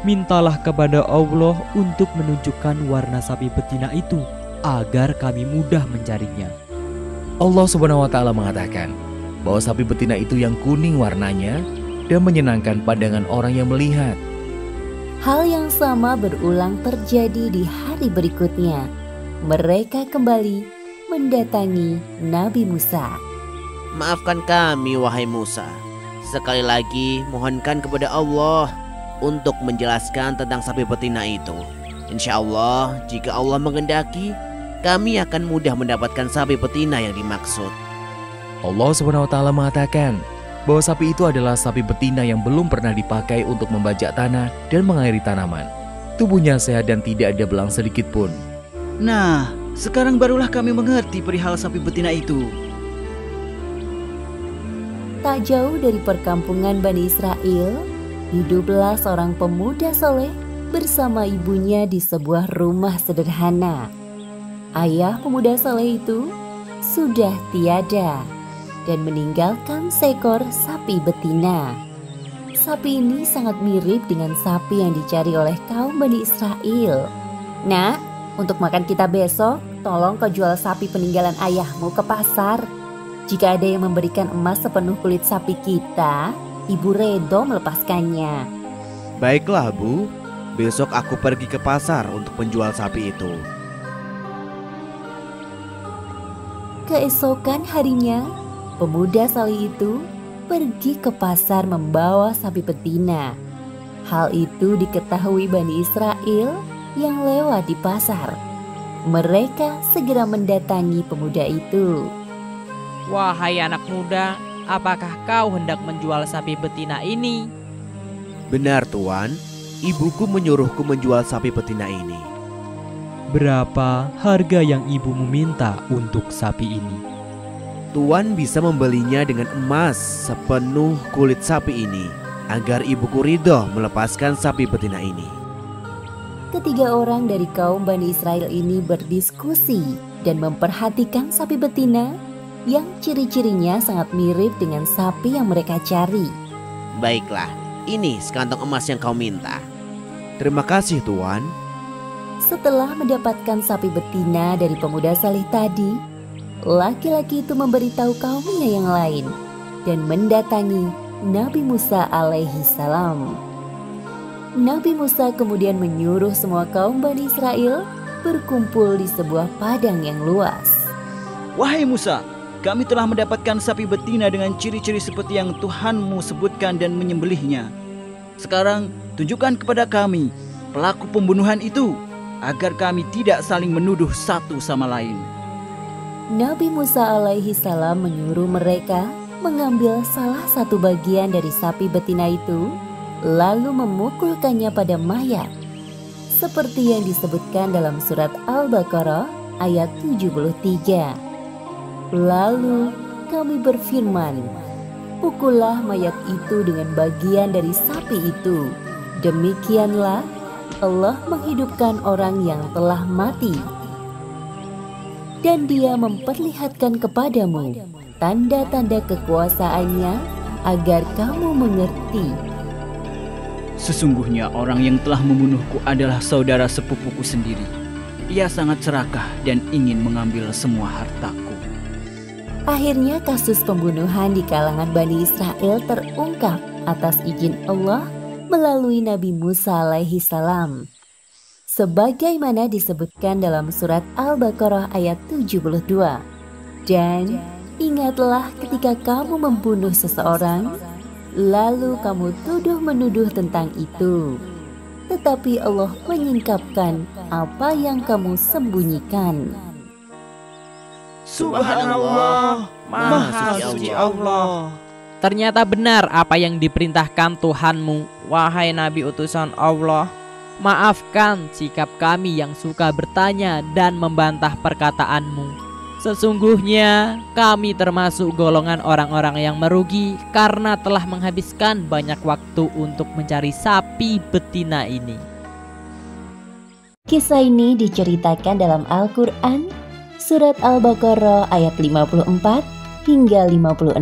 Mintalah kepada Allah untuk menunjukkan warna sapi betina itu agar kami mudah mencarinya. Allah SWT mengatakan bahwa sapi betina itu yang kuning warnanya dan menyenangkan pandangan orang yang melihat. Hal yang sama berulang terjadi di hari berikutnya. Mereka kembali mendatangi Nabi Musa. Maafkan kami, wahai Musa. Sekali lagi mohonkan kepada Allah untuk menjelaskan tentang sapi betina itu. Insya Allah, jika Allah menghendaki, kami akan mudah mendapatkan sapi betina yang dimaksud. Allah SWT mengatakan bahwa sapi itu adalah sapi betina yang belum pernah dipakai untuk membajak tanah dan mengairi tanaman. Tubuhnya sehat dan tidak ada belang sedikit pun. Nah, sekarang barulah kami mengerti perihal sapi betina itu. Tak jauh dari perkampungan Bani Israel, hiduplah seorang pemuda soleh bersama ibunya di sebuah rumah sederhana. Ayah pemuda soleh itu sudah tiada dan meninggalkan seekor sapi betina. Sapi ini sangat mirip dengan sapi yang dicari oleh kaum Bani Israel. Nak, untuk makan kita besok, tolong kau jual sapi peninggalan ayahmu ke pasar. Jika ada yang memberikan emas sepenuh kulit sapi kita, Ibu Redo melepaskannya. Baiklah, Bu. Besok aku pergi ke pasar untuk menjual sapi itu. Keesokan harinya, pemuda saleh itu pergi ke pasar membawa sapi betina. Hal itu diketahui Bani Israel yang lewat di pasar. Mereka segera mendatangi pemuda itu. Wahai anak muda, apakah kau hendak menjual sapi betina ini? Benar, Tuan. Ibuku menyuruhku menjual sapi betina ini. Berapa harga yang ibumu minta untuk sapi ini? Tuan bisa membelinya dengan emas sepenuh kulit sapi ini agar ibuku ridho melepaskan sapi betina ini. Ketiga orang dari kaum Bani Israel ini berdiskusi dan memperhatikan sapi betina yang ciri-cirinya sangat mirip dengan sapi yang mereka cari. Baiklah, ini sekantong emas yang kau minta. Terima kasih, Tuan. Setelah mendapatkan sapi betina dari pemuda saleh tadi, laki-laki itu memberitahu kaumnya yang lain dan mendatangi Nabi Musa alaihi salam. Nabi Musa kemudian menyuruh semua kaum Bani Israel berkumpul di sebuah padang yang luas. Wahai Musa, kami telah mendapatkan sapi betina dengan ciri-ciri seperti yang Tuhanmu sebutkan dan menyembelihnya. Sekarang tunjukkan kepada kami pelaku pembunuhan itu agar kami tidak saling menuduh satu sama lain. Nabi Musa alaihi salam menyuruh mereka mengambil salah satu bagian dari sapi betina itu lalu memukulkannya pada mayat. Seperti yang disebutkan dalam surat Al-Baqarah ayat 73. Lalu kami berfirman, pukullah mayat itu dengan bagian dari sapi itu. Demikianlah Allah menghidupkan orang yang telah mati. dan Dia memperlihatkan kepadamu tanda-tanda kekuasaannya agar kamu mengerti. Sesungguhnya orang yang telah membunuhku adalah saudara sepupuku sendiri. Ia sangat serakah dan ingin mengambil semua hartaku. Akhirnya kasus pembunuhan di kalangan Bani Israel terungkap atas izin Allah melalui Nabi Musa alaihi salam. Sebagaimana disebutkan dalam surat Al-Baqarah ayat 72. Dan ingatlah ketika kamu membunuh seseorang, lalu kamu tuduh-menuduh tentang itu. Tetapi Allah menyingkapkan apa yang kamu sembunyikan. Subhanallah, Maha Suci Allah. Ternyata benar apa yang diperintahkan Tuhanmu, wahai Nabi utusan Allah. Maafkan sikap kami yang suka bertanya dan membantah perkataanmu. Sesungguhnya kami termasuk golongan orang-orang yang merugi karena telah menghabiskan banyak waktu untuk mencari sapi betina ini. Kisah ini diceritakan dalam Al-Quran, surat Al-Baqarah ayat 54 hingga 56.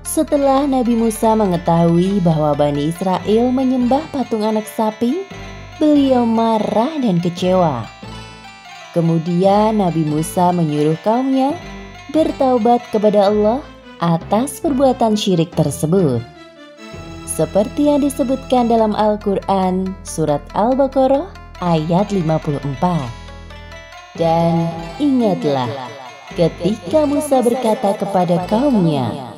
Setelah Nabi Musa mengetahui bahwa Bani Israel menyembah patung anak sapi, beliau marah dan kecewa. Kemudian Nabi Musa menyuruh kaumnya bertaubat kepada Allah atas perbuatan syirik tersebut. Seperti yang disebutkan dalam Al-Quran, surat Al-Baqarah ayat 54. Dan ingatlah ketika Musa berkata kepada kaumnya,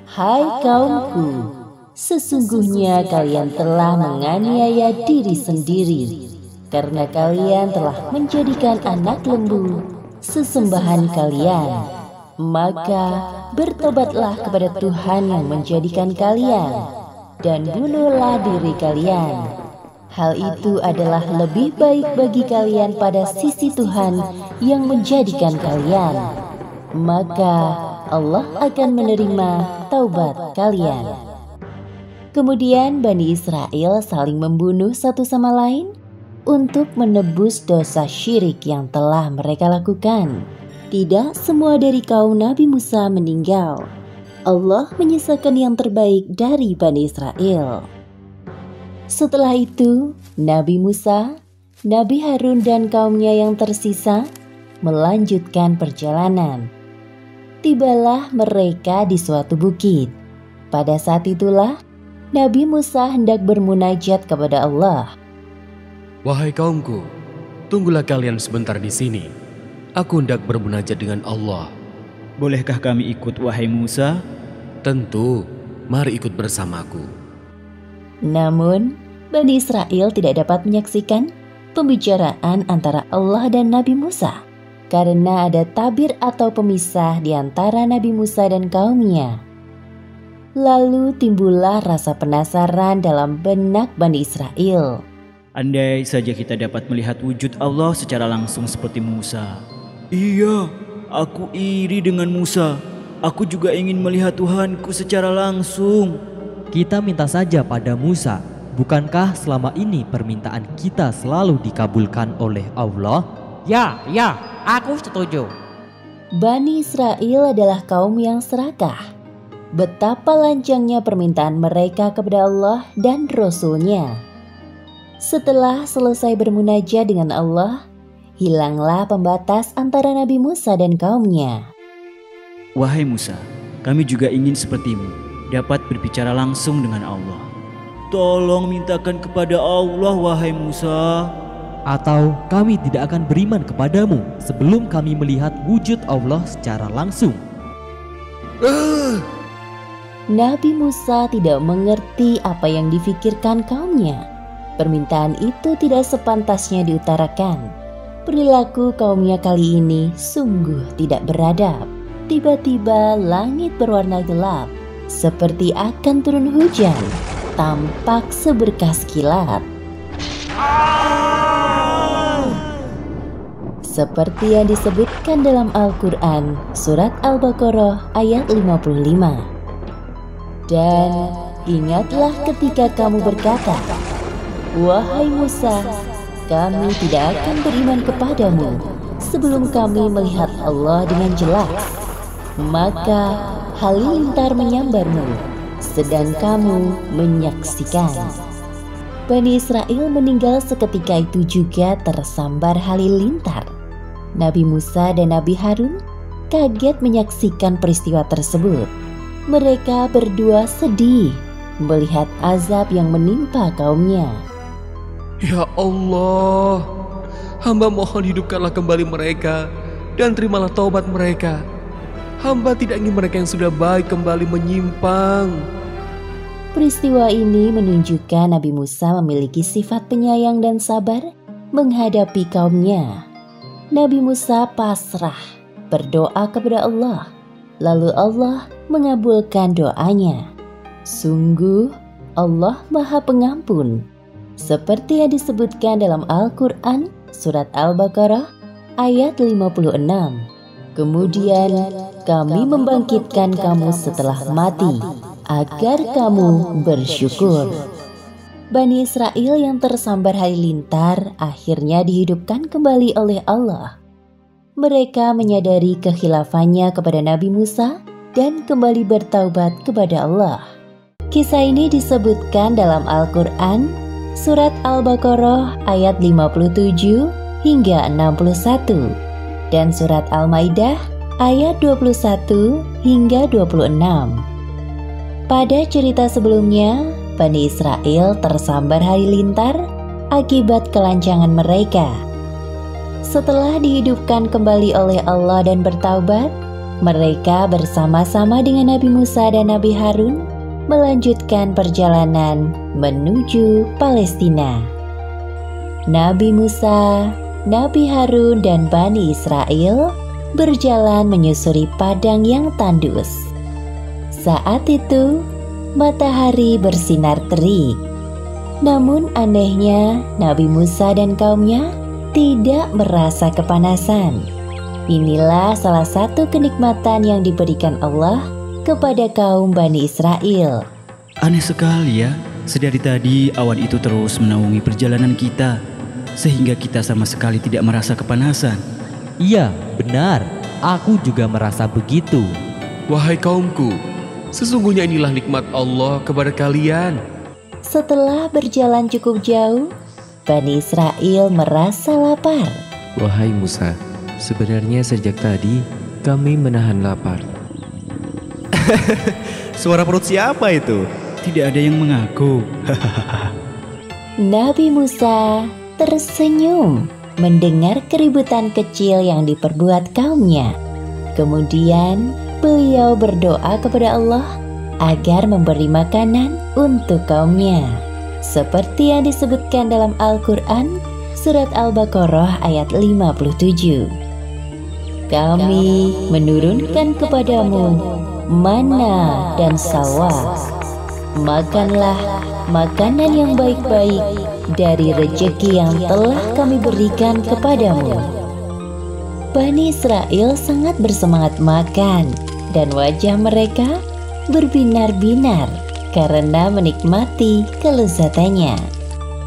"Hai kaumku, sesungguhnya kalian telah menganiaya diri sendiri karena kalian telah menjadikan anak lembu sesembahan kalian. Maka bertobatlah kepada Tuhan yang menjadikan kalian dan bunuhlah diri kalian. Hal itu adalah lebih baik bagi kalian pada sisi Tuhan yang menjadikan kalian. Maka Allah akan menerima taubat kalian." Kemudian Bani Israel saling membunuh satu sama lain untuk menebus dosa syirik yang telah mereka lakukan. Tidak semua dari kaum Nabi Musa meninggal. Allah menyisakan yang terbaik dari Bani Israel. Setelah itu, Nabi Musa, Nabi Harun dan kaumnya yang tersisa melanjutkan perjalanan. Tibalah mereka di suatu bukit. Pada saat itulah Nabi Musa hendak bermunajat kepada Allah. Wahai kaumku, tunggulah kalian sebentar di sini. Aku hendak bermunajat dengan Allah. Bolehkah kami ikut, wahai Musa? Tentu, mari ikut bersamaku. Namun, Bani Israel tidak dapat menyaksikan pembicaraan antara Allah dan Nabi Musa karena ada tabir atau pemisah di antara Nabi Musa dan kaumnya. Lalu timbullah rasa penasaran dalam benak Bani Israel. Andai saja kita dapat melihat wujud Allah secara langsung seperti Musa. Iya, aku iri dengan Musa. Aku juga ingin melihat Tuhanku secara langsung. Kita minta saja pada Musa. Bukankah selama ini permintaan kita selalu dikabulkan oleh Allah? Ya, aku setuju. Bani Israel adalah kaum yang serakah. Betapa lancangnya permintaan mereka kepada Allah dan Rasul-Nya. Setelah selesai bermunajat dengan Allah, hilanglah pembatas antara Nabi Musa dan kaumnya. Wahai Musa, kami juga ingin sepertimu, dapat berbicara langsung dengan Allah. Tolong mintakan kepada Allah, wahai Musa. Atau kami tidak akan beriman kepadamu sebelum kami melihat wujud Allah secara langsung. Nabi Musa tidak mengerti apa yang difikirkan kaumnya. Permintaan itu tidak sepantasnya diutarakan. Perilaku kaumnya kali ini sungguh tidak beradab. Tiba-tiba langit berwarna gelap, seperti akan turun hujan, tampak seberkas kilat. Seperti yang disebutkan dalam Al-Quran, surat Al-Baqarah ayat 55. Dan ingatlah ketika kamu berkata, "Wahai Musa, kami tidak akan beriman kepadamu sebelum kami melihat Allah dengan jelas. Maka halilintar menyambarmu, sedang kamu menyaksikan. Bani Israel meninggal seketika itu juga tersambar halilintar. Nabi Musa dan Nabi Harun kaget menyaksikan peristiwa tersebut. Mereka berdua sedih melihat azab yang menimpa kaumnya. Ya Allah, hamba mohon hidupkanlah kembali mereka dan terimalah taubat mereka. Hamba tidak ingin mereka yang sudah baik kembali menyimpang. Peristiwa ini menunjukkan Nabi Musa memiliki sifat penyayang dan sabar menghadapi kaumnya. Nabi Musa pasrah berdoa kepada Allah, lalu Allah mengabulkan doanya. Sungguh Allah Maha Pengampun, seperti yang disebutkan dalam Al-Quran surat Al-Baqarah ayat 56. Kemudian kami membangkitkan kamu setelah mati, agar kamu bersyukur. Bani Israel yang tersambar halilintar akhirnya dihidupkan kembali oleh Allah. Mereka menyadari kekhilafannya kepada Nabi Musa dan kembali bertaubat kepada Allah. Kisah ini disebutkan dalam Al-Quran surat Al-Baqarah ayat 57 hingga 61 dan surat Al-Maidah ayat 21 hingga 26. Pada cerita sebelumnya, Bani Israel tersambar halilintar akibat kelancangan mereka. Setelah dihidupkan kembali oleh Allah dan bertaubat, mereka bersama-sama dengan Nabi Musa dan Nabi Harun melanjutkan perjalanan menuju Palestina. Nabi Musa, Nabi Harun, dan Bani Israel berjalan menyusuri padang yang tandus. Saat itu, matahari bersinar terik. Namun anehnya, Nabi Musa dan kaumnya tidak merasa kepanasan. Inilah salah satu kenikmatan yang diberikan Allah kepada kaum Bani Israel. Aneh sekali ya, sedari tadi awan itu terus menaungi perjalanan kita, sehingga kita sama sekali tidak merasa kepanasan. Iya, benar. Aku juga merasa begitu. Wahai kaumku, sesungguhnya inilah nikmat Allah kepada kalian. Setelah berjalan cukup jauh, Bani Israel merasa lapar. Wahai Musa, sebenarnya sejak tadi kami menahan lapar. Suara perut siapa itu? Tidak ada yang mengaku. Nabi Musa tersenyum mendengar keributan kecil yang diperbuat kaumnya. Kemudian beliau berdoa kepada Allah agar memberi makanan untuk kaumnya. Seperti yang disebutkan dalam Al-Quran surat Al-Baqarah ayat 57. Kami menurunkan kepadamu mana dan salwa. Makanlah makanan yang baik-baik dari rezeki yang telah kami berikan kepadamu. Bani Israel sangat bersemangat makan dan wajah mereka berbinar-binar karena menikmati kelezatannya.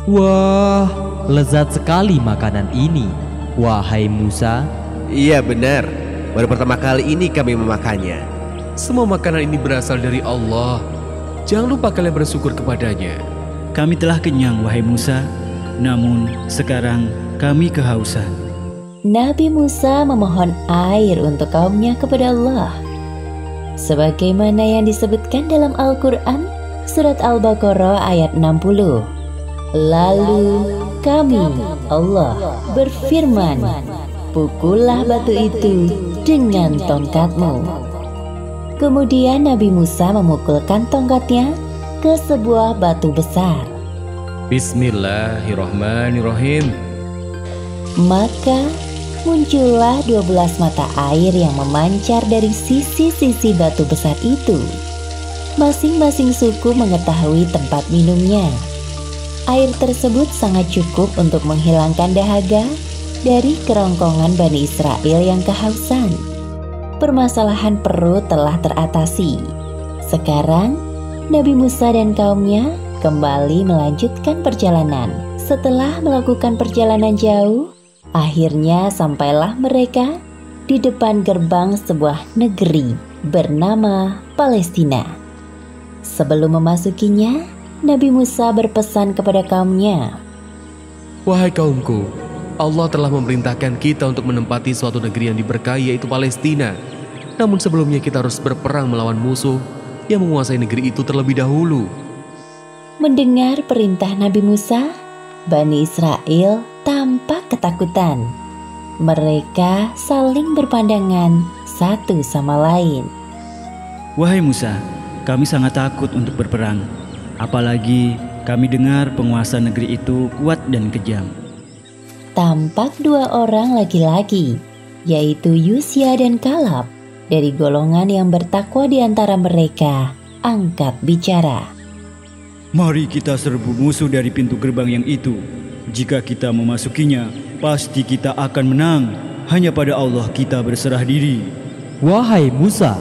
Wah, lezat sekali makanan ini. Wahai Musa. Iya benar, baru pertama kali ini kami memakannya. Semua makanan ini berasal dari Allah. Jangan lupa kalian bersyukur kepadanya. Kami telah kenyang, wahai Musa. Namun sekarang kami kehausan. Nabi Musa memohon air untuk kaumnya kepada Allah. Sebagaimana yang disebutkan dalam Al-Quran surat Al-Baqarah ayat 60. Lalu kami, Allah, berfirman, pukullah batu itu dengan tongkatmu. Kemudian Nabi Musa memukulkan tongkatnya ke sebuah batu besar. Bismillahirrahmanirrahim. Maka muncullah 12 mata air yang memancar dari sisi-sisi batu besar itu. Masing-masing suku mengetahui tempat minumnya. Air tersebut sangat cukup untuk menghilangkan dahaga dari kerongkongan Bani Israel yang kehausan. Permasalahan perut telah teratasi. Sekarang, Nabi Musa dan kaumnya kembali melanjutkan perjalanan. Setelah melakukan perjalanan jauh, Akhirnya sampailah mereka di depan gerbang sebuah negeri bernama Palestina. Sebelum memasukinya, Nabi Musa berpesan kepada kaumnya, Wahai kaumku, Allah telah memerintahkan kita untuk menempati suatu negeri yang diberkahi yaitu Palestina. Namun sebelumnya kita harus berperang melawan musuh yang menguasai negeri itu terlebih dahulu. Mendengar perintah Nabi Musa, Bani Israel tampak ketakutan. Mereka saling berpandangan satu sama lain. Wahai Musa, kami sangat takut untuk berperang. Apalagi kami dengar penguasa negeri itu kuat dan kejam. Tampak dua orang laki-laki, yaitu Yusya dan Kalab, dari golongan yang bertakwa di antara mereka, angkat bicara. Mari kita serbu musuh dari pintu gerbang yang itu. Jika kita memasukinya, pasti kita akan menang. Hanya pada Allah kita berserah diri. Wahai Musa,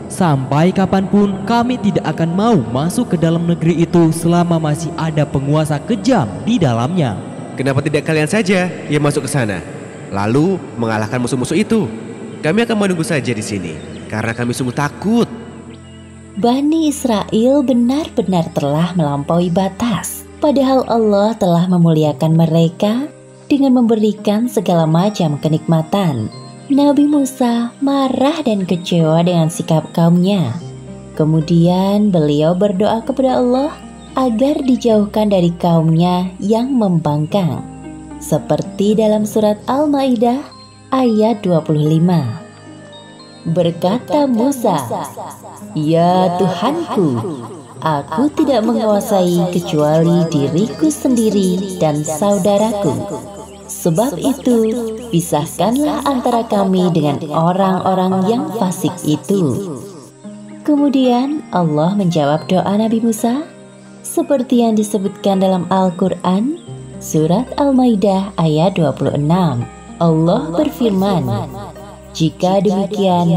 sampai kapanpun kami tidak akan mau masuk ke dalam negeri itu selama masih ada penguasa kejam di dalamnya. Kenapa tidak kalian saja yang masuk ke sana, lalu mengalahkan musuh-musuh itu? Kami akan menunggu saja di sini, karena kami sungguh takut. Bani Israel benar-benar telah melampaui batas. Padahal Allah telah memuliakan mereka dengan memberikan segala macam kenikmatan. Nabi Musa marah dan kecewa dengan sikap kaumnya. Kemudian beliau berdoa kepada Allah agar dijauhkan dari kaumnya yang membangkang. Seperti dalam surat Al-Maidah ayat 25. Berkata Musa, "Ya Tuhanku, aku tidak menguasai kecuali diriku sendiri dan saudaraku. Sebab itu, pisahkanlah antara kami dengan orang-orang yang fasik itu." Kemudian Allah menjawab doa Nabi Musa seperti yang disebutkan dalam Al-Quran, surat Al-Maidah ayat 26. Allah berfirman, "Jika demikian,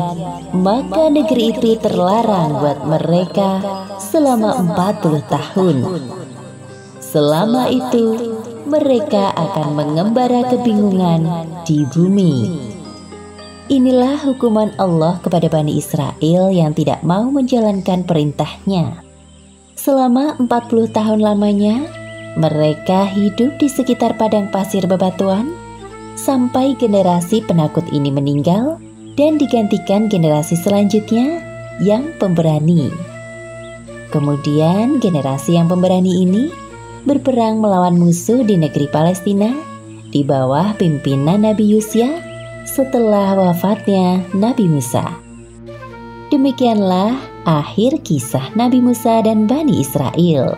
maka negeri itu terlarang buat mereka selama 40 tahun. Selama itu, mereka akan mengembara kebingungan di bumi." Inilah hukuman Allah kepada Bani Israel yang tidak mau menjalankan perintahnya. Selama 40 tahun lamanya, mereka hidup di sekitar padang pasir bebatuan, sampai generasi penakut ini meninggal dan digantikan generasi selanjutnya yang pemberani. Kemudian generasi yang pemberani ini berperang melawan musuh di negeri Palestina di bawah pimpinan Nabi Yusya setelah wafatnya Nabi Musa. Demikianlah akhir kisah Nabi Musa dan Bani Israel.